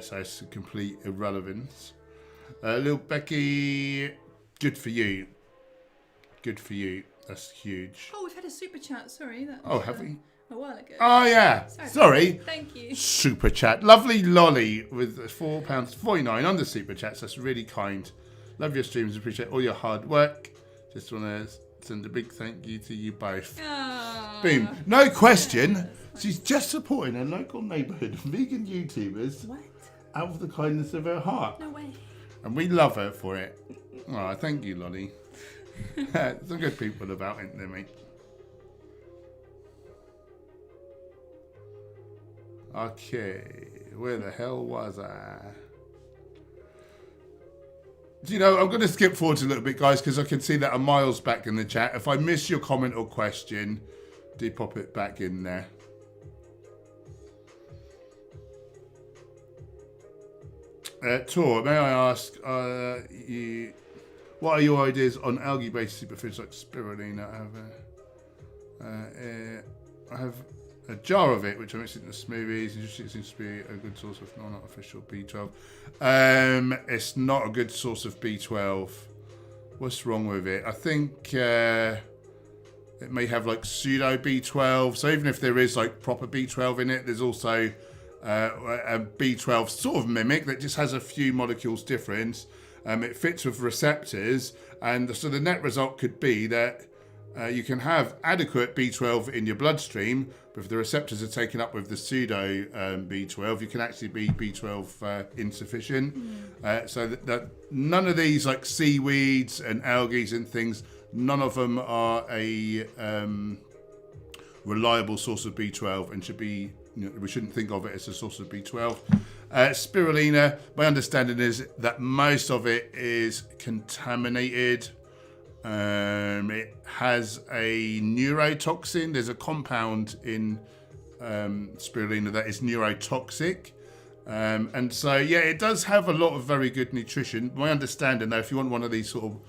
S1: So it's a complete irrelevance. Little Becky, good for you. Good for you. That's huge.
S2: Oh, we've had a super chat. Sorry. That
S1: Oh,
S2: was,
S1: have we?
S2: A while ago.
S1: Oh, yeah. Sorry.
S2: Thank you.
S1: Super chat. Lovely Lolly with £4.49 on the super chats. That's really kind. Love your streams. Appreciate all your hard work. Just want to send a big thank you to you both.
S2: Oh.
S1: Boom. No question. She's just supporting her local neighbourhood vegan YouTubers
S2: What?
S1: out of the kindness of her heart.
S2: No way.
S1: And we love her for it. Oh, thank you, Lolly. Some good people about it, there, mate. Okay, where the hell was I? Do you know, I'm going to skip forward a little bit, guys, because I can see that a mile's back in the chat. If I miss your comment or question, do pop it back in there. Tor, may I ask, what are your ideas on algae-based superfoods like spirulina? I have a jar of it, which I mix into smoothies. It seems to be a good source of non-artificial B12. It's not a good source of B12. What's wrong with it? I think it may have like pseudo B12. So even if there is like proper B12 in it, there's also a B12 sort of mimic that just has a few molecules difference. It fits with receptors, and so the net result could be that you can have adequate B12 in your bloodstream, but if the receptors are taken up with the pseudo B12, you can actually be B12 insufficient. So that none of these, like seaweeds and algae and things, none of them are a reliable source of B12 and should be, you know, we shouldn't think of it as a source of B12. Spirulina, my understanding is that most of it is contaminated. It has a neurotoxin. There's a compound in spirulina that is neurotoxic. And so, yeah, it does have a lot of very good nutrition. My understanding, though, if you want one of these sort of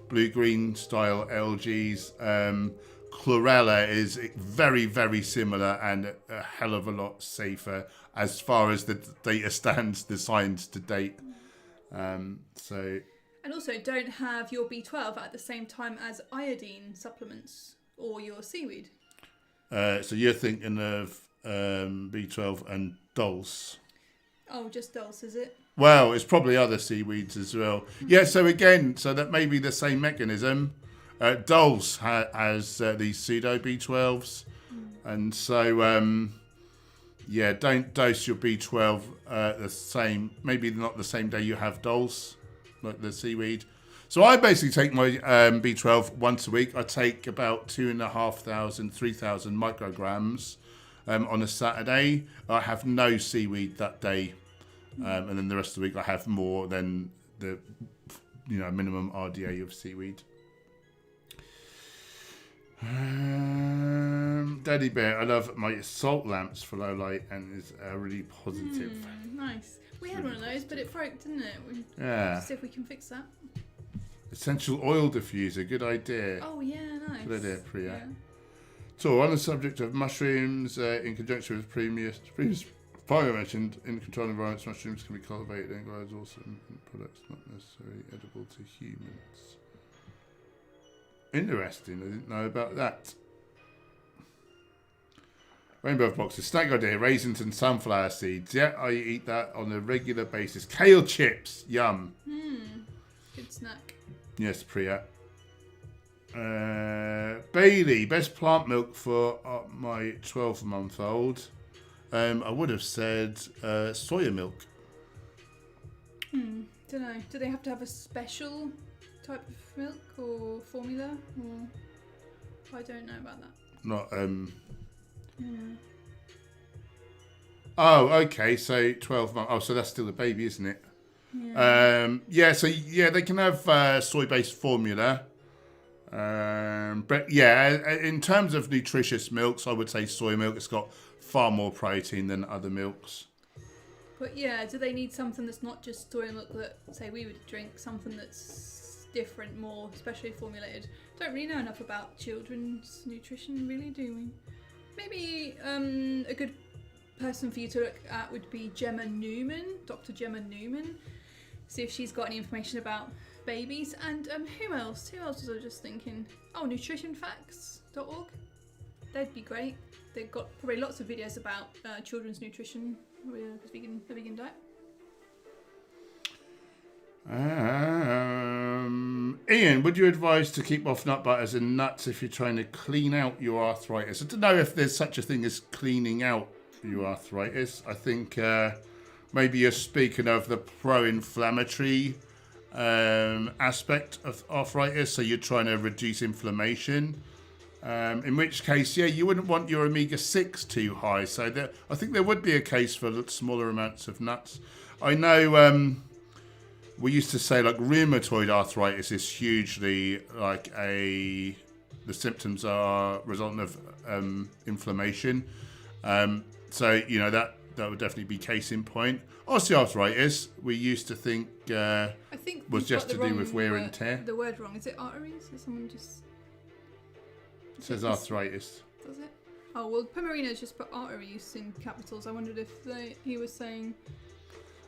S1: blue-green style algaes, chlorella is very, very similar and a hell of a lot safer as far as the data stands, the science to date. So...
S2: And also, don't have your B12 at the same time as iodine supplements or your seaweed.
S1: So you're thinking of B12 and dulse.
S2: Oh, just dulse, is it?
S1: Well, it's probably other seaweeds as well. Yeah, so again, so that may be the same mechanism. Dulse has these pseudo B12s. And so, yeah, don't dose your B12 the same, maybe not the same day you have dulse, like the seaweed. So I basically take my B12 once a week. I take about 2,500, 3,000 micrograms on a Saturday. I have no seaweed that day. And then the rest of the week I have more than the minimum RDA of seaweed. Daddy Bear, I love my salt lamps for low light and is really positive.
S2: Nice. We had one of those, but it broke, didn't it?
S1: Yeah.
S2: See if we can fix that.
S1: Essential oil diffuser, good idea.
S2: Oh yeah, nice.
S1: Good idea, Priya.
S2: Yeah.
S1: So on the subject of mushrooms, in conjunction with previous prior mentioned, in controlled environments, mushrooms can be cultivated and grown also in products not necessarily edible to humans. Interesting, I didn't know about that. Rainbow boxes, snack idea, raisins and sunflower seeds. Yeah, I eat that on a regular basis. Kale chips, yum.
S2: Good snack.
S1: Yes, Priya. Bailey, best plant milk for my 12-month-old. I would have said soya milk.
S2: Don't know. Do they have to have a special type of milk or formula? Or I don't know about that.
S1: Not Oh, okay. So 12 months. Oh, so that's still a baby, isn't it?
S2: Yeah.
S1: So they can have soy-based formula. But yeah, in terms of nutritious milks, I would say soy milk has got far more protein than other milks.
S2: But yeah, do they need something that's not just soy milk that, say, we would drink, something that's different, more specially formulated? Don't really know enough about children's nutrition, really, do we? Maybe a good person for you to look at would be Gemma Newman, Dr. Gemma Newman. See if she's got any information about babies. And who else? Who else was I just thinking? Oh, nutritionfacts.org. They'd be great. They've got probably lots of videos about children's nutrition, the vegan diet.
S1: Ian, would you advise to keep off nut butters and nuts if you're trying to clean out your arthritis? I don't know if there's such a thing as cleaning out your arthritis. I think maybe you're speaking of the pro-inflammatory aspect of arthritis, so you're trying to reduce inflammation. In which case, you wouldn't want your omega-6 too high. So I think there would be a case for smaller amounts of nuts. I know we used to say like rheumatoid arthritis is hugely like the symptoms are resultant of inflammation. So that would definitely be case in point. Osteoarthritis, we used to think was just to do with wear and tear.
S2: The word wrong. Is it arteries? Or someone just...
S1: It says arthritis.
S2: Does it? Oh, well, Pomerino's just put arteries in capitals. I wondered if he was saying...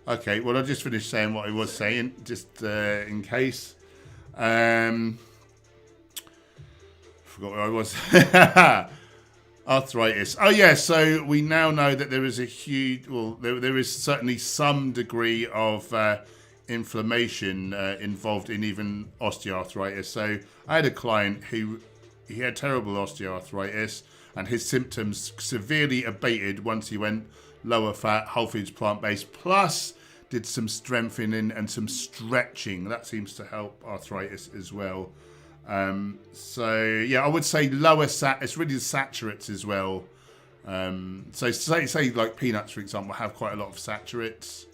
S1: Okay, well, I'll just finish saying what I was saying, just in case. Forgot where I was. Arthritis. Oh, yeah, so we now know that there is there is certainly some degree of inflammation involved in even osteoarthritis. So I had a client who... He had terrible osteoarthritis, and his symptoms severely abated once he went lower fat, whole foods, plant-based, plus did some strengthening and some stretching. That seems to help arthritis as well. I would say lower it's really the saturates as well. So say like peanuts, for example, have quite a lot of saturates.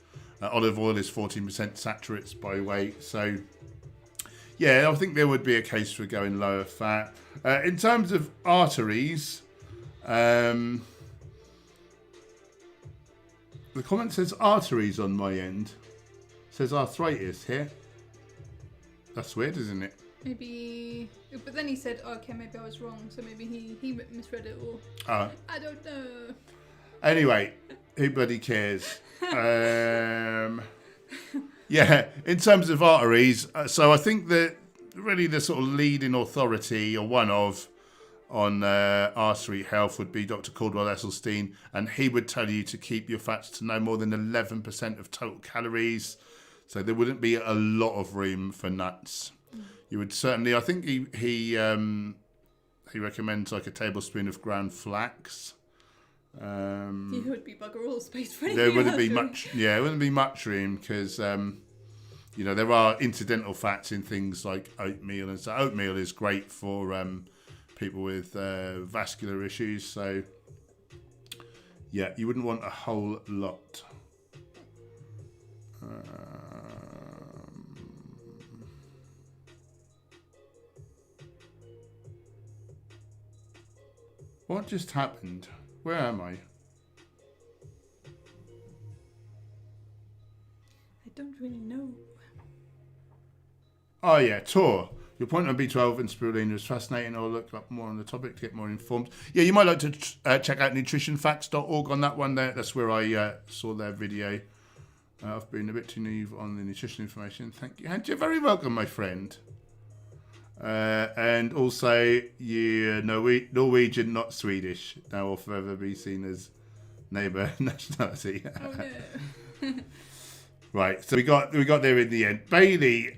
S1: Olive oil is 14% saturates by weight. So yeah, I think there would be a case for going lower fat. In terms of arteries, the comment says arteries on my end. It says arthritis here. That's weird, isn't it?
S2: Maybe, but then he said, okay, maybe I was wrong. So maybe he misread it, or I don't know.
S1: Anyway, who bloody cares? Yeah, in terms of arteries, so I think that really the sort of leading authority, or one of, on artery health would be Dr. Caldwell Esselstyn, and he would tell you to keep your fats to no more than 11% of total calories. So there wouldn't be a lot of room for nuts. You would certainly, I think he recommends like a tablespoon of ground flax.
S2: You would be bugger all space for anything.
S1: There wouldn't be much. Yeah, it wouldn't be much room because there are incidental fats in things like oatmeal, and so oatmeal is great for people with vascular issues. So yeah, you wouldn't want a whole lot. What just happened? Where am I?
S2: I don't really know.
S1: Oh yeah, Tor. Your point on B12 and spirulina is fascinating. I'll look up more on the topic to get more informed. Yeah, you might like to check out nutritionfacts.org on that one there. That's where I saw their video. I've been a bit too naive on the nutrition information. Thank you. And you're very welcome, my friend. And also, you're Norwegian, not Swedish. Now will forever be seen as neighbour nationality.
S2: Oh no.
S1: Right, so we got there in the end. Bailey,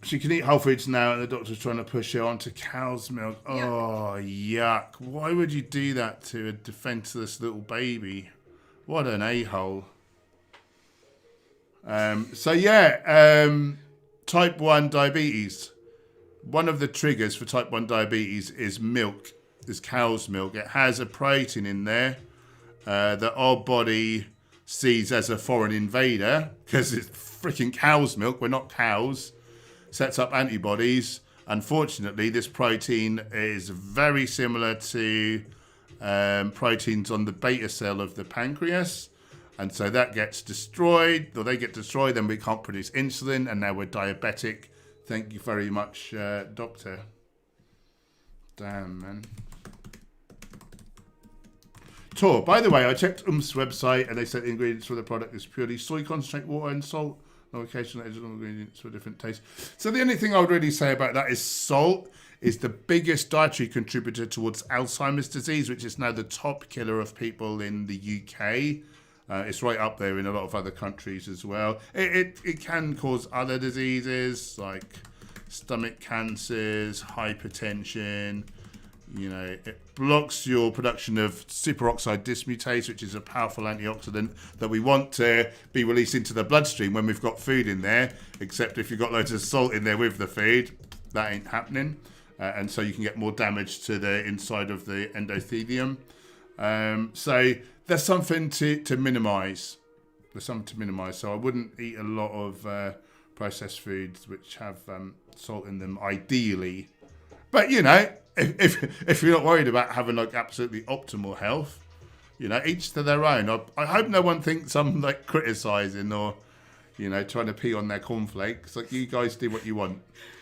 S1: she can eat whole foods now, and the doctor's trying to push her onto cow's milk. Oh, yuck. Why would you do that to a defenceless little baby? What an a-hole. Type 1 diabetes. One of the triggers for type 1 diabetes is milk, is cow's milk. It has a protein in there that our body sees as a foreign invader because it's freaking cow's milk. We're not cows. Sets up antibodies. Unfortunately, this protein is very similar to proteins on the beta cell of the pancreas. And so that gets destroyed, or they get destroyed, then we can't produce insulin, and now we're diabetic. Thank you very much, doctor. Damn, man. Tor, by the way, I checked website, and they said the ingredients for the product is purely soy concentrate, water, and salt. No occasional additional ingredients for different tastes. So the only thing I would really say about that is salt is the biggest dietary contributor towards Alzheimer's disease, which is now the top killer of people in the UK. It's right up there in a lot of other countries as well. It can cause other diseases like stomach cancers, hypertension. You know, it blocks your production of superoxide dismutase, which is a powerful antioxidant that we want to be released into the bloodstream when we've got food in there. Except if you've got loads of salt in there with the food, that ain't happening. And so you can get more damage to the inside of the endothelium. So there's something to minimise. There's something to minimise. So I wouldn't eat a lot of processed foods which have salt in them, ideally. But, you know, if you're not worried about having, like, absolutely optimal health, you know, each to their own. I hope no one thinks I'm, like, criticising or, you know, trying to pee on their cornflakes. Like, you guys do what you want.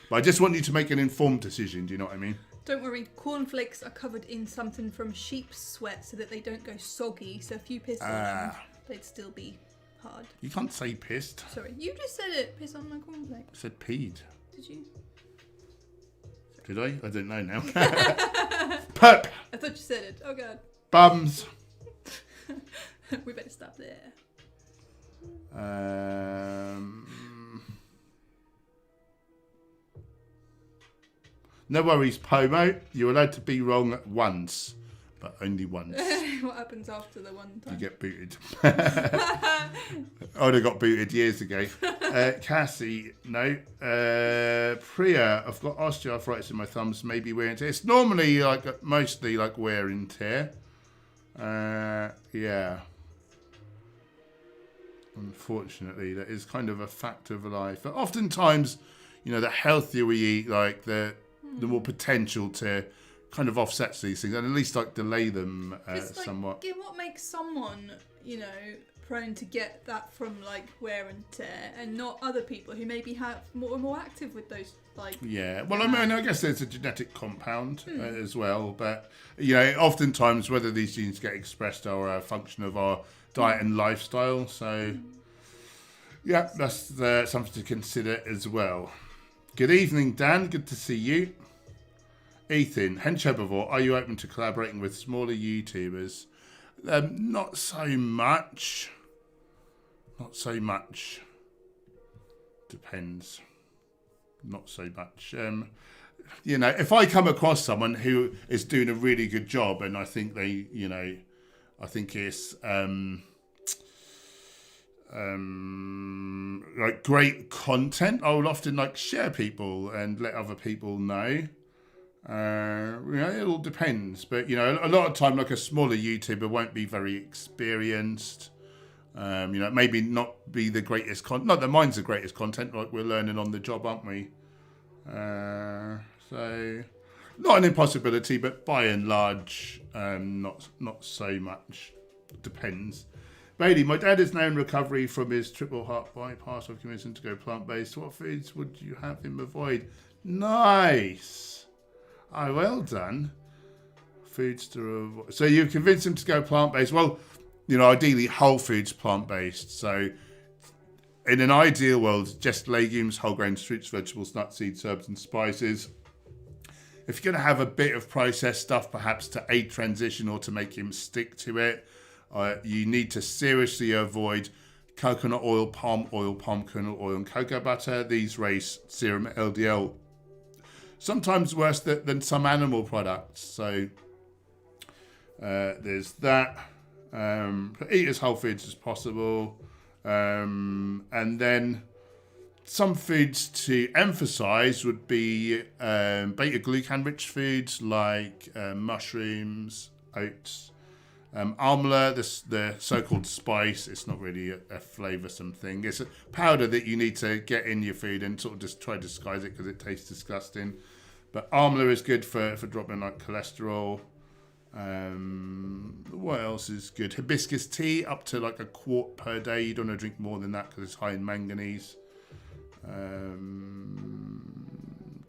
S1: But I just want you to make an informed decision. Do you know what I mean?
S2: Don't worry, cornflakes are covered in something from sheep's sweat so that they don't go soggy. So if you piss on them, they'd still be hard.
S1: You can't say pissed.
S2: Sorry, you just said it. Piss on my cornflakes.
S1: I said peed.
S2: Did you?
S1: Did I? I don't know now. Pup.
S2: I thought you said it. Oh god.
S1: Bums.
S2: We better stop there.
S1: No worries, Pomo. You're allowed to be wrong once, but only once.
S2: What happens after the one time?
S1: You get booted. I would have got booted years ago. Cassie, no. Priya, I've got osteoarthritis in my thumbs, maybe wear and tear. It's normally mostly like wear and tear. Yeah. Unfortunately, that is kind of a fact of life. But oftentimes, you know, the healthier we eat, like the more potential to kind of offsets these things, and at least like delay them somewhat.
S2: Yeah, what makes someone, you know, prone to get that from like wear and tear, and not other people who maybe have more active with those like. Yeah,
S1: well, I mean, I guess there's a genetic compound as well, but you know, oftentimes whether these genes get expressed are a function of our diet and lifestyle. So, yeah, that's something to consider as well. Good evening, Dan. Good to see you. Ethan, Hench Herbivore, are you open to collaborating with smaller YouTubers? Not so much. Not so much. Depends. Not so much. You know, if I come across someone who is doing a really good job and I think they, you know, I think it's like great content, I will often like share people and let other people know. You know, it all depends, but you know, a lot of time, like a smaller YouTuber won't be very experienced. You know, maybe not be the greatest content. Not that mine's the greatest content. Like we're learning on the job, aren't we? So not an impossibility, but by and large, not so much. Depends. Bailey, my dad is now in recovery from his triple heart bypass. I've convinced him to go plant-based. What foods would you have him avoid? Nice. Oh, well done. Foods to avoid. So you've convinced him to go plant-based. Well, you know, ideally whole foods plant-based. So in an ideal world, just legumes, whole grains, fruits, vegetables, nuts, seeds, herbs and spices. If you're going to have a bit of processed stuff, perhaps to aid transition or to make him stick to it, you need to seriously avoid coconut oil, palm kernel oil and cocoa butter. These raise serum LDL. Sometimes worse than some animal products. So there's that. Eat as whole foods as possible. And then some foods to emphasize would be beta-glucan-rich foods like mushrooms, oats, amla, the so-called spice. It's not really a flavoursome thing. It's a powder that you need to get in your food and sort of just try to disguise it because it tastes disgusting. But amla is good for dropping like cholesterol. What else is good? Hibiscus tea, up to like a quart per day. You don't want to drink more than that because it's high in manganese.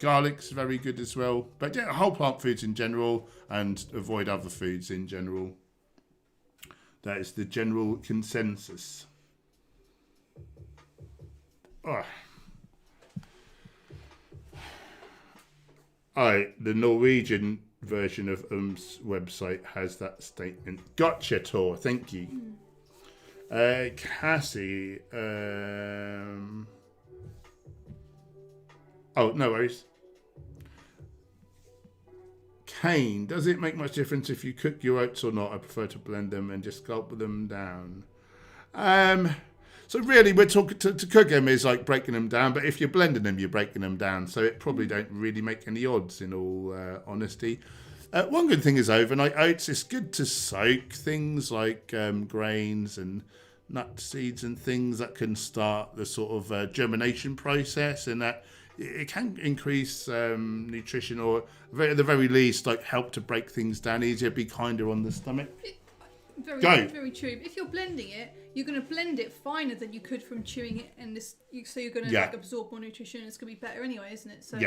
S1: Garlic's very good as well. But yeah, whole plant foods in general, and avoid other foods in general. That is the general consensus. Oh. The Norwegian version of website has that statement. Gotcha, Tor. Thank you. Cassie. Oh, no worries. Kane, does it make much difference if you cook your oats or not? I prefer to blend them and just sculpt them down. So really, we're talking to cook them is like breaking them down, but if you're blending them, you're breaking them down. So it probably don't really make any odds, in all honesty. One good thing is overnight oats. It's good to soak things like grains and nut seeds and things that can start the sort of germination process, and that it can increase nutrition, or at the very least, like help to break things down easier, be kinder on the stomach.
S2: Very true. If you're blending it, you're going to blend it finer than you could from chewing it, and so you're going to like absorb more nutrition. It's going to be better anyway, isn't it? So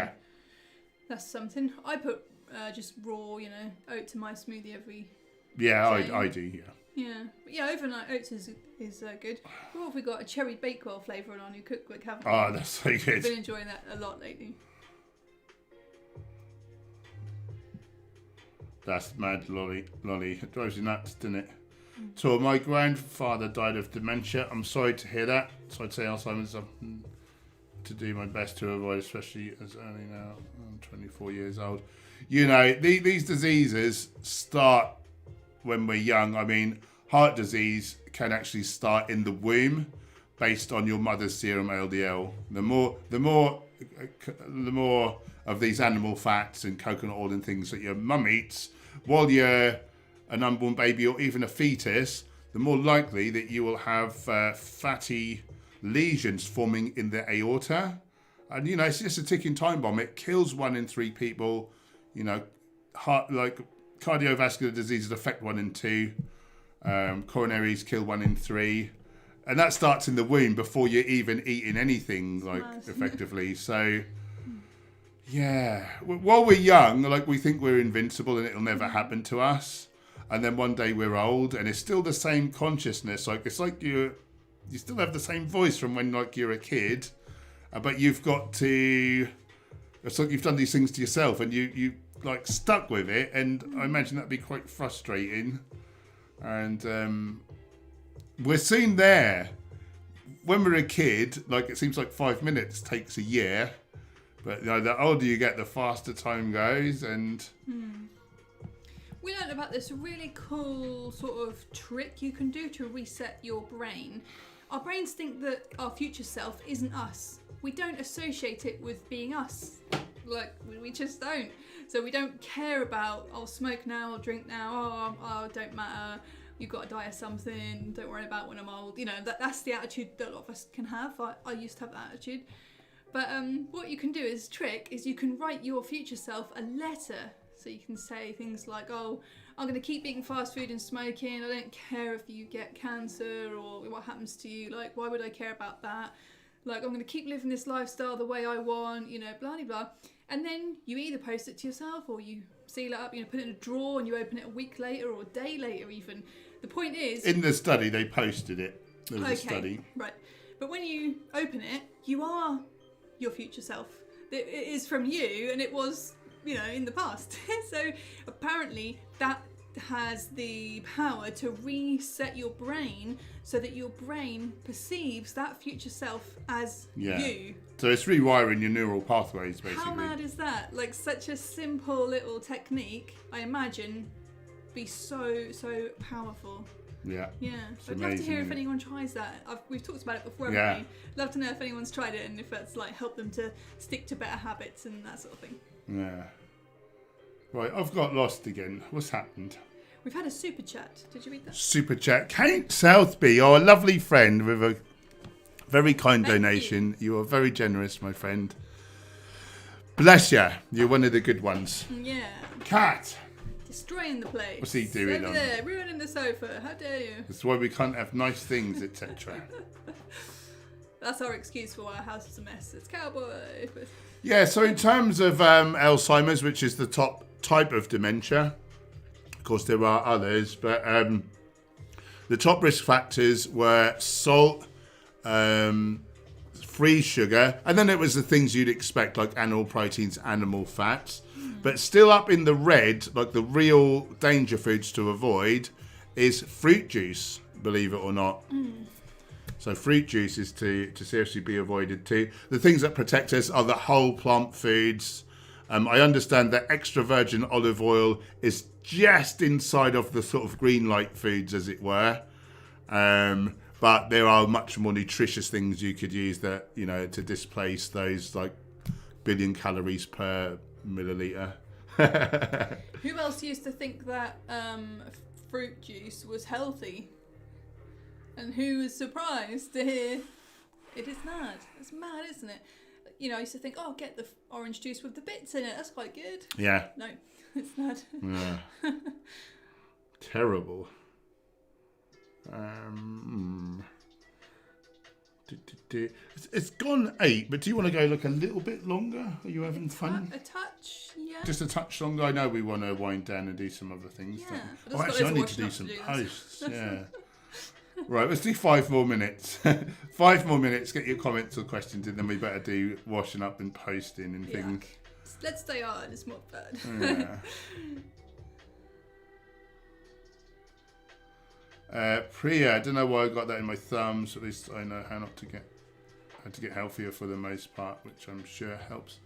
S2: that's something. I put just raw, oats in my smoothie every.
S1: Yeah,
S2: day.
S1: I do. Yeah.
S2: Yeah, but yeah, overnight oats is good. What have we got? A cherry bakewell flavour on our new cookbook, haven't we?
S1: Oh, that's so good.
S2: I've been enjoying that a lot lately.
S1: That's mad, Lolly. It drives you nuts, doesn't it? So my grandfather died of dementia. I'm sorry to hear that. So I'd say Alzheimer's something to do my best to avoid, especially as early now. I'm 24 years old. These diseases start when we're young. I mean, heart disease can actually start in the womb based on your mother's serum LDL. The more of these animal fats and coconut oil and things that your mum eats while you're an unborn baby or even a fetus, the more likely that you will have fatty lesions forming in the aorta. And, it's just a ticking time bomb. It kills 1 in 3 people. Cardiovascular diseases affect 1 in 2. Coronaries kill 1 in 3. And that starts in the womb before you're even eating anything, effectively. So, yeah. While we're young, we think we're invincible and it'll never happen to us. And then one day we're old and it's still the same consciousness. It's like you still have the same voice from when, you're a kid. But you've got to... It's like you've done these things to yourself and you stuck with it, and I imagine that'd be quite frustrating. And we're soon there. When we're a kid, it seems like 5 minutes takes a year, but the older you get, the faster time goes. And
S2: we learned about this really cool sort of trick you can do to reset your brain. Our brains think that our future self isn't us. We don't associate it with being us. We just don't. So we don't care about, I'll smoke now, I'll drink now, oh, don't matter, you've got to die of something, don't worry about when I'm old. That's the attitude that a lot of us can have. I used to have that attitude. But what you can do as a trick is you can write your future self a letter. So you can say things like, oh, I'm going to keep eating fast food and smoking, I don't care if you get cancer or what happens to you, why would I care about that? I'm going to keep living this lifestyle the way I want, blah, blah, blah. And then you either post it to yourself or you seal it up, put it in a drawer and you open it a week later or a day later even. The point is... In the study, they posted it. There was a study. Right. But when you open it, you are your future self. It is from you and it was, in the past. So apparently that has the power to reset your brain so that your brain perceives that future self as you. So it's rewiring your neural pathways, basically. How mad is that? Such a simple little technique, I imagine, be so powerful.
S1: Yeah.
S2: Yeah.
S1: It's
S2: I'd love to
S1: amazing,
S2: hear if
S1: isn't it?
S2: anyone tries that. We've talked about it before,
S1: Yeah.
S2: haven't we? Love to know if anyone's tried it and if that's like helped them to stick to better habits and that sort of thing.
S1: Yeah. Right, I've got lost again. What's happened?
S2: We've had a super chat. Did you read that?
S1: Super chat. Kate Southby, our lovely friend with a very kind
S2: Thank
S1: donation. You are very generous, my friend. Bless you. You're one of the good ones.
S2: Yeah.
S1: Cat.
S2: Destroying the place.
S1: What's he doing
S2: Over
S1: on?
S2: there, ruining the sofa. How dare you?
S1: That's why we can't have nice things, etc.
S2: That's our excuse for why our house is a mess. It's cowboy.
S1: Yeah, so in terms of Alzheimer's, which is the top type of dementia, of course there are others, but the top risk factors were salt, free sugar, and then it was the things you'd expect, like animal proteins, animal fats. But still up in the red, like the real danger foods to avoid, is fruit juice, believe it or not. So fruit juice is to seriously be avoided too. The things that protect us are the whole plant foods. I understand that extra virgin olive oil is just inside of the sort of green light foods, as it were. But there are much more nutritious things you could use that, you know, to displace those like billion calories per milliliter.
S2: Who else used to think that fruit juice was healthy? And who was surprised to hear it is not? It's mad, isn't it? You know, I used to think, oh, get the orange juice with the bits in it. That's quite good.
S1: Yeah.
S2: No, it's not.
S1: Yeah. Terrible. It's gone 8, but do you want to go like a little bit longer? Are you having fun?
S2: A touch, yeah.
S1: Just a touch longer. I know we want to wind down and do some other things.
S2: Yeah.
S1: Oh, actually, I need to do some posts. Yeah. Right, let's do 5 more minutes. 5 more minutes. Get your comments or questions in, then we better do washing up and posting and things.
S2: Let's stay on. It's more fun.
S1: Yeah. Priya, I don't know why I got that in my thumbs. At least I know how to get healthier for the most part, which I'm sure helps.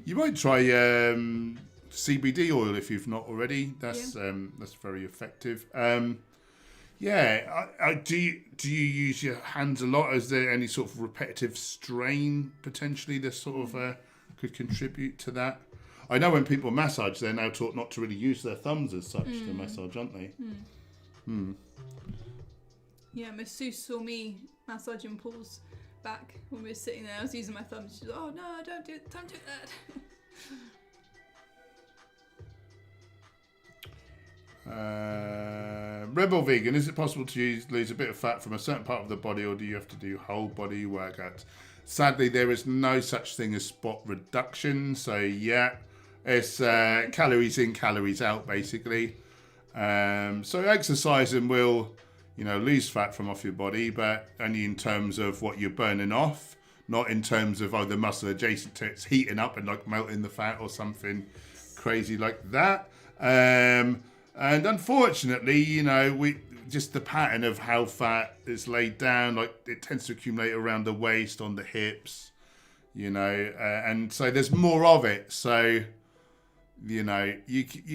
S1: You might try CBD oil if you've not already. That's very effective. Do you use your hands a lot? Is there any sort of repetitive strain potentially that sort of could contribute to that? I know when people massage, they're now taught not to really use their thumbs as such to massage, aren't they?
S2: Yeah, masseuse saw me massaging Paul's back when we were sitting there. I was using my thumbs. She's like, oh no, don't do
S1: that. Rebel Vegan, is it possible to lose a bit of fat from a certain part of the body, or do you have to do whole body workouts? Sadly, there is no such thing as spot reduction. So yeah, it's calories in, calories out, basically. So exercising will, lose fat from off your body, but only in terms of what you're burning off, not in terms of the muscle adjacent to it's heating up and like melting the fat or something crazy like that. And unfortunately, we just the pattern of how fat is laid down, like it tends to accumulate around the waist, on the hips, and so there's more of it. So, you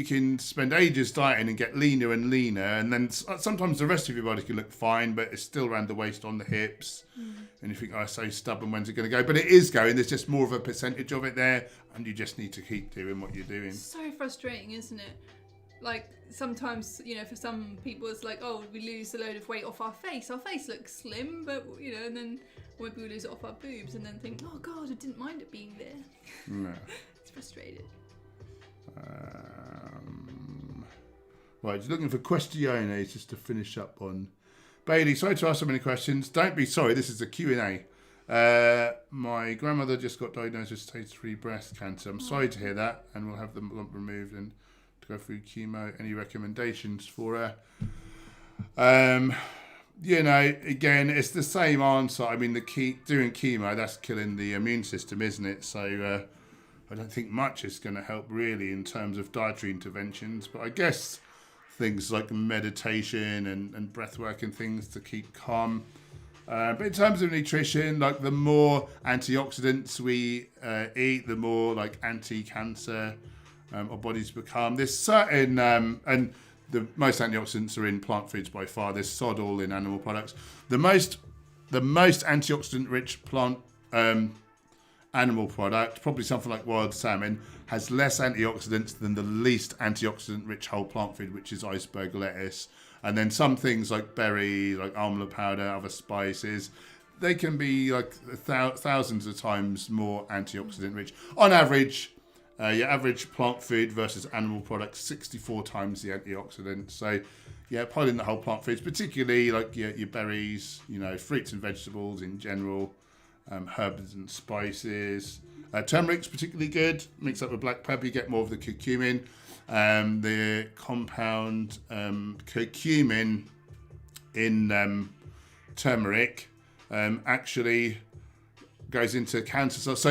S1: can spend ages dieting and get leaner and leaner, and then sometimes the rest of your body can look fine, but it's still around the waist, on the hips. And you think, oh, so stubborn, when's it going to go? But it is going. There's just more of a percentage of it there, and you just need to keep doing what you're doing.
S2: It's so frustrating, isn't it? Like, sometimes, for some people it's like, oh, we lose a load of weight off our face. Our face looks slim, but, and then maybe we lose it off our boobs and then think, oh, God, I didn't mind it being there.
S1: No.
S2: It's frustrating.
S1: Right, just looking for questiones just to finish up on. Bailey, sorry to ask so many questions. Don't be sorry, this is a Q&A. My grandmother just got diagnosed with stage 3 breast cancer. I'm sorry to hear that, and we'll have the lump removed and to go through chemo. Any recommendations for her? Again, it's the same answer. I mean, doing chemo, that's killing the immune system, isn't it? So I don't think much is going to help really in terms of dietary interventions, but I guess things like meditation and breath work and things to keep calm. But in terms of nutrition, like the more antioxidants we eat, the more like anti-cancer our bodies become. There's certain, and the most antioxidants are in plant foods by far. There's sod all in animal products. The most antioxidant rich plant animal product, probably something like wild salmon, has less antioxidants than the least antioxidant rich whole plant food, which is iceberg lettuce. And then some things like berries, like almond powder, other spices, they can be like thousands of times more antioxidant rich. On average, your average plant food versus animal products, 64 times the antioxidants. So yeah, piling the whole plant foods, particularly like your berries, fruits and vegetables in general, herbs and spices. Turmeric's particularly good. Mixed up with black pepper, you get more of the curcumin. The compound curcumin in turmeric actually goes into cancer cells.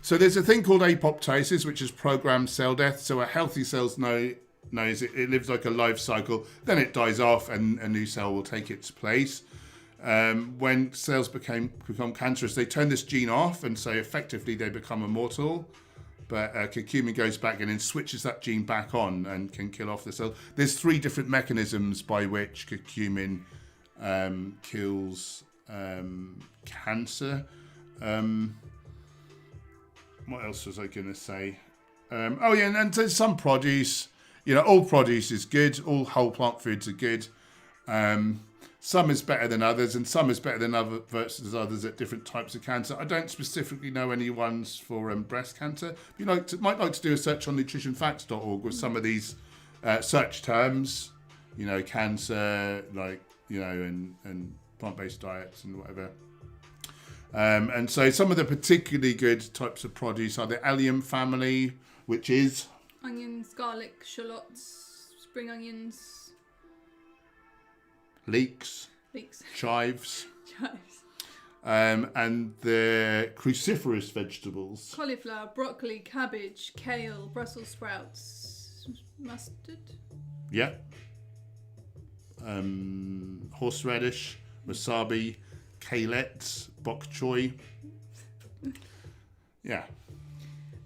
S1: So there's a thing called apoptosis, which is programmed cell death. So a healthy cell knows it lives like a life cycle. Then it dies off and a new cell will take its place. When cells become cancerous, they turn this gene off, and so effectively they become immortal. But curcumin goes back and then switches that gene back on and can kill off the cell. There's 3 different mechanisms by which curcumin kills cancer. What else was I going to say? And so some produce. All produce is good. All whole plant foods are good. Some is better than others, and some is better than versus others at different types of cancer. I don't specifically know any ones for breast cancer. You might like to do a search on nutritionfacts.org with some of these search terms. Cancer, and plant-based diets and whatever. And so some of the particularly good types of produce are the allium family, which is
S2: onions, garlic, shallots, spring onions,
S1: leeks, chives, and the cruciferous vegetables:
S2: cauliflower, broccoli, cabbage, kale, Brussels sprouts, mustard.
S1: Yeah. Horseradish, wasabi, kaleets, bok choy. Yeah.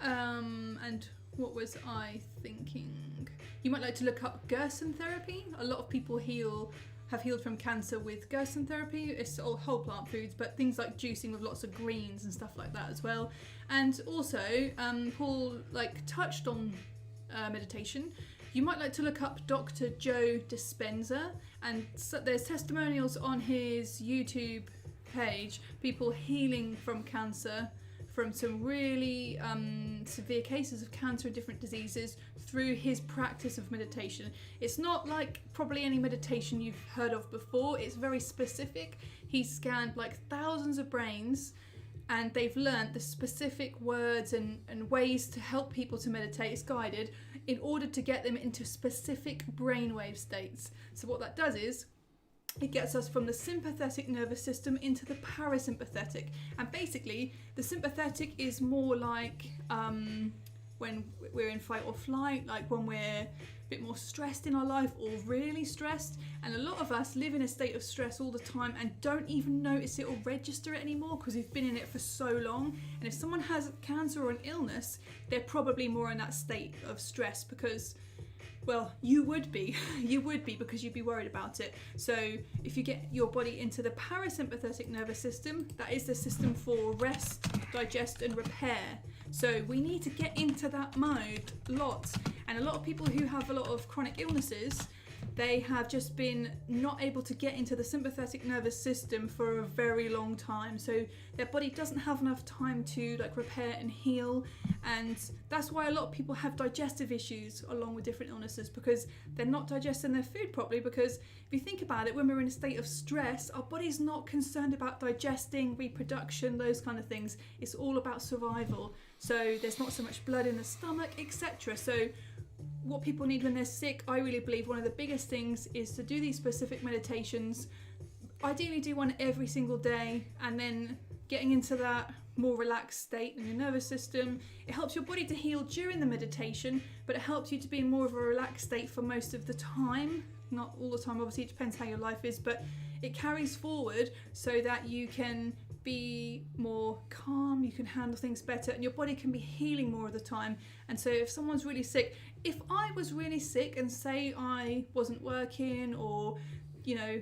S2: And what was I thinking? You might like to look up Gerson therapy. A lot of people have healed from cancer with Gerson therapy. It's all whole plant foods, but things like juicing with lots of greens and stuff like that as well. And also, Paul touched on meditation. You might like to look up Dr. Joe Dispenza, and there's testimonials on his YouTube page, people healing from cancer, from some really severe cases of cancer and different diseases through his practice of meditation. It's not like probably any meditation you've heard of before. It's very specific. He's scanned thousands of brains, and they've learned the specific words and ways to help people to meditate. It's guided in order to get them into specific brainwave states. So what that does is it gets us from the sympathetic nervous system into the parasympathetic. And basically, the sympathetic is more like when we're in fight or flight, like when we're a bit more stressed in our life or really stressed. And a lot of us live in a state of stress all the time and don't even notice it or register it anymore because we've been in it for so long. And if someone has cancer or an illness, they're probably more in that state of stress because, well, you would be because you'd be worried about it. So if you get your body into the parasympathetic nervous system, that is the system for rest, digest and repair. So we need to get into that mode lots. And a lot of people who have a lot of chronic illnesses, they have just been not able to get into the sympathetic nervous system for a very long time. So their body doesn't have enough time to repair and heal. And that's why a lot of people have digestive issues along with different illnesses, because they're not digesting their food properly. Because if you think about it, when we're in a state of stress, our body's not concerned about digesting, reproduction, those kind of things. It's all about survival. So there's not so much blood in the stomach, etc. So what people need when they're sick, I really believe one of the biggest things is to do these specific meditations. Ideally do one every single day, and then getting into that more relaxed state in your nervous system. It helps your body to heal during the meditation, but it helps you to be in more of a relaxed state for most of the time. Not all the time, obviously, it depends how your life is, but it carries forward so that you can be more calm, you can handle things better, and your body can be healing more of the time. And so if someone's really sick, if I was really sick and say I wasn't working, or, you know,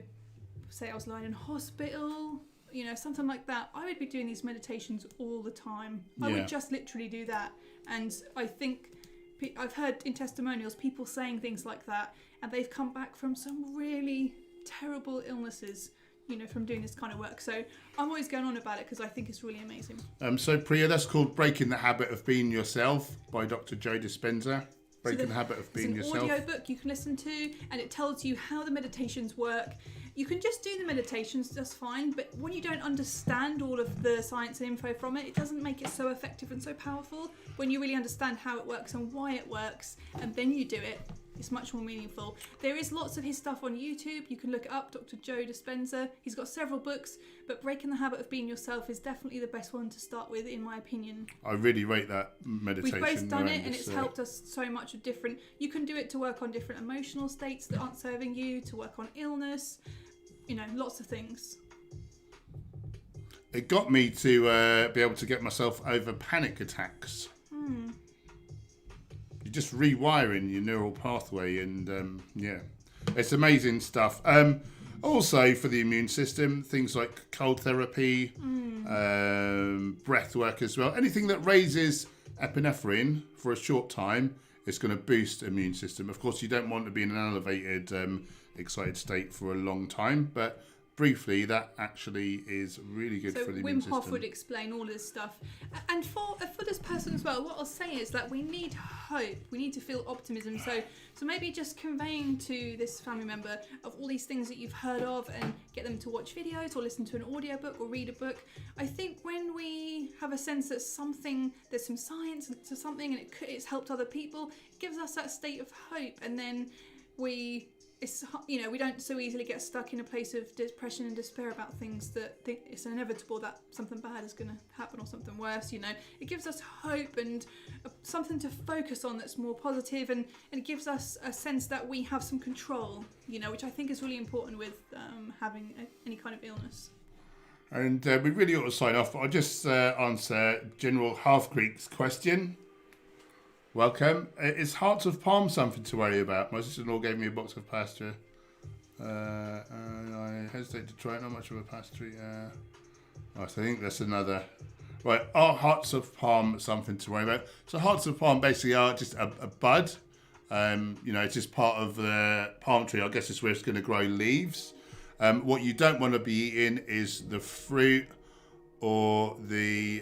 S2: say I was lying in hospital, you know, something like that, I would be doing these meditations all the time. I would just literally do that. And I think I've heard in testimonials people saying things like that, and they've come back from some really terrible illnesses, you know, from doing this kind of work. So I'm always going on about it because I think it's really amazing.
S1: So Priya, that's called Breaking the Habit of Being Yourself by Dr. Joe Dispenza. Breaking the Habit of Being Yourself. It's an audio book you can listen to, and it tells you how the meditations work. You can just do the meditations, that's fine, but when you don't understand all of the science and info from it, it doesn't make it so effective and so powerful. When you really understand how it works and why it works, and then you do it, it's much more meaningful. There is lots of his stuff on YouTube. You can look it up, Dr. Joe Dispenza. He's got several books, but Breaking the Habit of Being Yourself is definitely the best one to start with, in my opinion. I really rate that meditation.
S2: We've both done it, and it's helped us so much with different... You can do it to work on different emotional states that aren't serving you, to work on illness, you know, lots of things.
S1: It got me to be able to get myself over panic attacks. You're just rewiring your neural pathway, and it's amazing stuff. Also for the immune system, things like cold therapy, breath work as well. Anything that raises epinephrine for a short time is going to boost immune system. Of course, you don't want to be in an elevated, excited state for a long time, but briefly, that actually is really good for the immune system. So Wim Hof
S2: would explain all this stuff. And for this person as well, what I'll say is that we need hope. We need to feel optimism. So maybe just conveying to this family member of all these things that you've heard of, and get them to watch videos or listen to an audiobook or read a book. I think when we have a sense that there's some science to something, and it's helped other people, it gives us that state of hope. And then we don't so easily get stuck in a place of depression and despair about things that think it's inevitable that something bad is going to happen, or something worse. You know, it gives us hope and something to focus on that's more positive, and it gives us a sense that we have some control, you know, which I think is really important with having any kind of illness.
S1: And we really ought to sign off, but I'll just answer General Halfcreek's question. Welcome. Is Hearts of Palm something to worry about? My sister-in-law gave me a box of pasta. I hesitate to try it. Not much of a pasta. I think that's another. Right. Are Hearts of Palm something to worry about? So Hearts of Palm basically are just a bud. It's just part of the palm tree. I guess it's where it's going to grow leaves. What you don't want to be eating is the fruit or the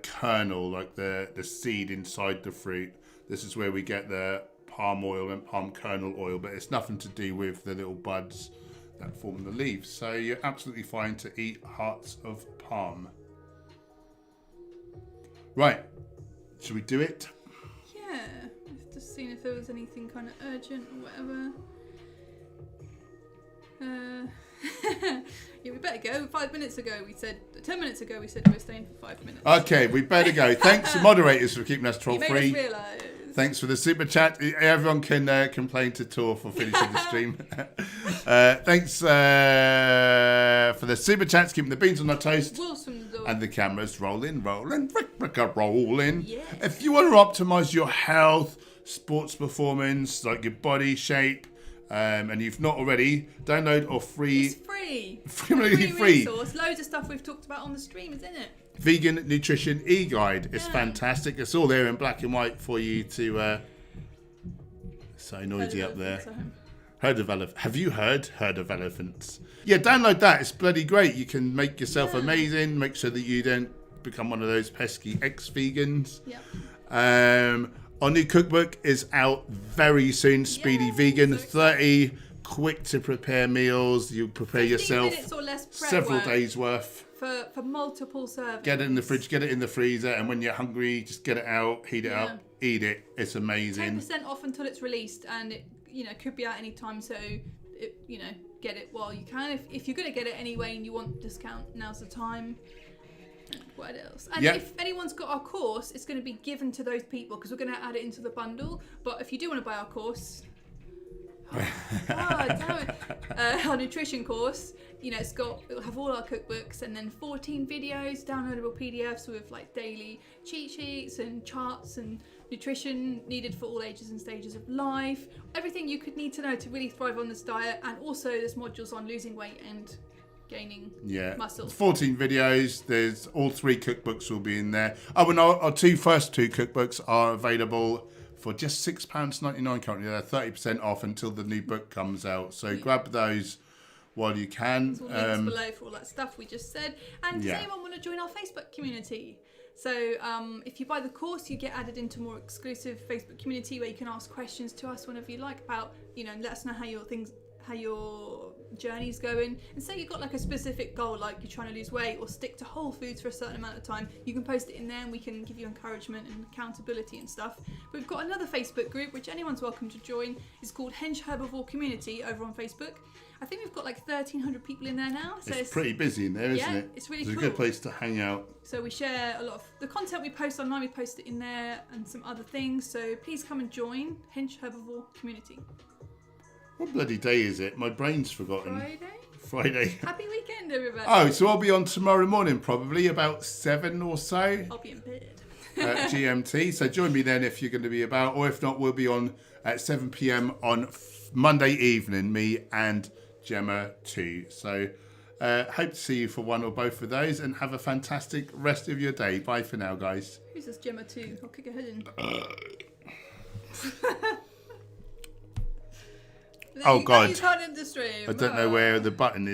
S1: kernel, like the seed inside the fruit. This is where we get the palm oil and palm kernel oil, but it's nothing to do with the little buds that form the leaves. So you're absolutely fine to eat Hearts of Palm. Right, should we do it?
S2: Yeah, I've just seen if there was anything kind of urgent or whatever. Yeah, we better go. 5 minutes ago we said, 10 minutes ago we said we were staying for 5 minutes.
S1: Okay, we better go. Thanks to moderators for keeping us troll-free.
S2: You made us realise.
S1: Thanks for the super chat. Everyone can complain to Tor for finishing the stream. Thanks for the super chats, keeping the beans on our toast. And the cameras rolling. Yeah. If you want to optimise your health, sports performance, like your body shape, and you've not already, download our free...
S2: It's free.
S1: Free
S2: resource. Loads of stuff we've talked about on the stream, isn't it?
S1: Vegan Nutrition e-guide. It's fantastic. It's all there in black and white for you to... so noisy up there. Herd of elephants. Have you heard Herd of Elephants? Yeah, download that. It's bloody great. You can make yourself amazing. Make sure that you don't become one of those pesky ex-vegans.
S2: Yep.
S1: Our new cookbook is out very soon. Speedy Vegan. 30 quick to prepare meals. You prepare yourself
S2: or less prep
S1: several days worth.
S2: For multiple servings.
S1: Get it in the fridge, get it in the freezer, and when you're hungry, just get it out, heat it up, eat it. It's amazing.
S2: 10% off until it's released, and it could be out any time, so get it while you can. If you're going to get it anyway and you want discount, now's the time. What else? And if anyone's got our course, it's going to be given to those people because we're going to add it into the bundle. But if you do want to buy our course, damn it, our nutrition course, you know, it'll have all our cookbooks and then 14 videos, downloadable PDFs with like daily cheat sheets and charts and nutrition needed for all ages and stages of life. Everything you could need to know to really thrive on this diet. And also there's modules on losing weight and gaining muscle. 14
S1: videos. There's all 3 cookbooks will be in there. Oh, and our first two cookbooks are available for just £6.99 currently. They're 30% off until the new book comes out. So grab those while you can.
S2: There's all links below for all that stuff we just said. And does anyone want to join our Facebook community? So if you buy the course, you get added into a more exclusive Facebook community where you can ask questions to us whenever you like about, you know, let us know how your journey's going. And say you've got like a specific goal, like you're trying to lose weight or stick to whole foods for a certain amount of time, you can post it in there and we can give you encouragement and accountability and stuff. But we've got another Facebook group which anyone's welcome to join. It's called Hench Herbivore Community over on Facebook. I think we've got like 1,300 people in there now. So
S1: it's pretty busy in there, isn't it?
S2: It's really
S1: cool.
S2: It's
S1: a good place to hang out.
S2: So we share a lot of the content we post online, we post it in there and some other things. So please come and join Hench Herbivore Community.
S1: What bloody day is it? My brain's forgotten. Friday.
S2: Happy weekend, everybody.
S1: Oh, so I'll be on tomorrow morning, probably about 7 or so.
S2: I'll be in bed.
S1: GMT. So join me then if you're going to be about, or if not, we'll be on at 7 p.m. on Monday evening, me and Gemma too. So hope to see you for one or both of those and have a fantastic rest of your day. Bye for now, guys.
S2: Who's this Gemma too? I'll kick her head in.
S1: Oh God!
S2: You can't end the stream.
S1: I don't know where the button is.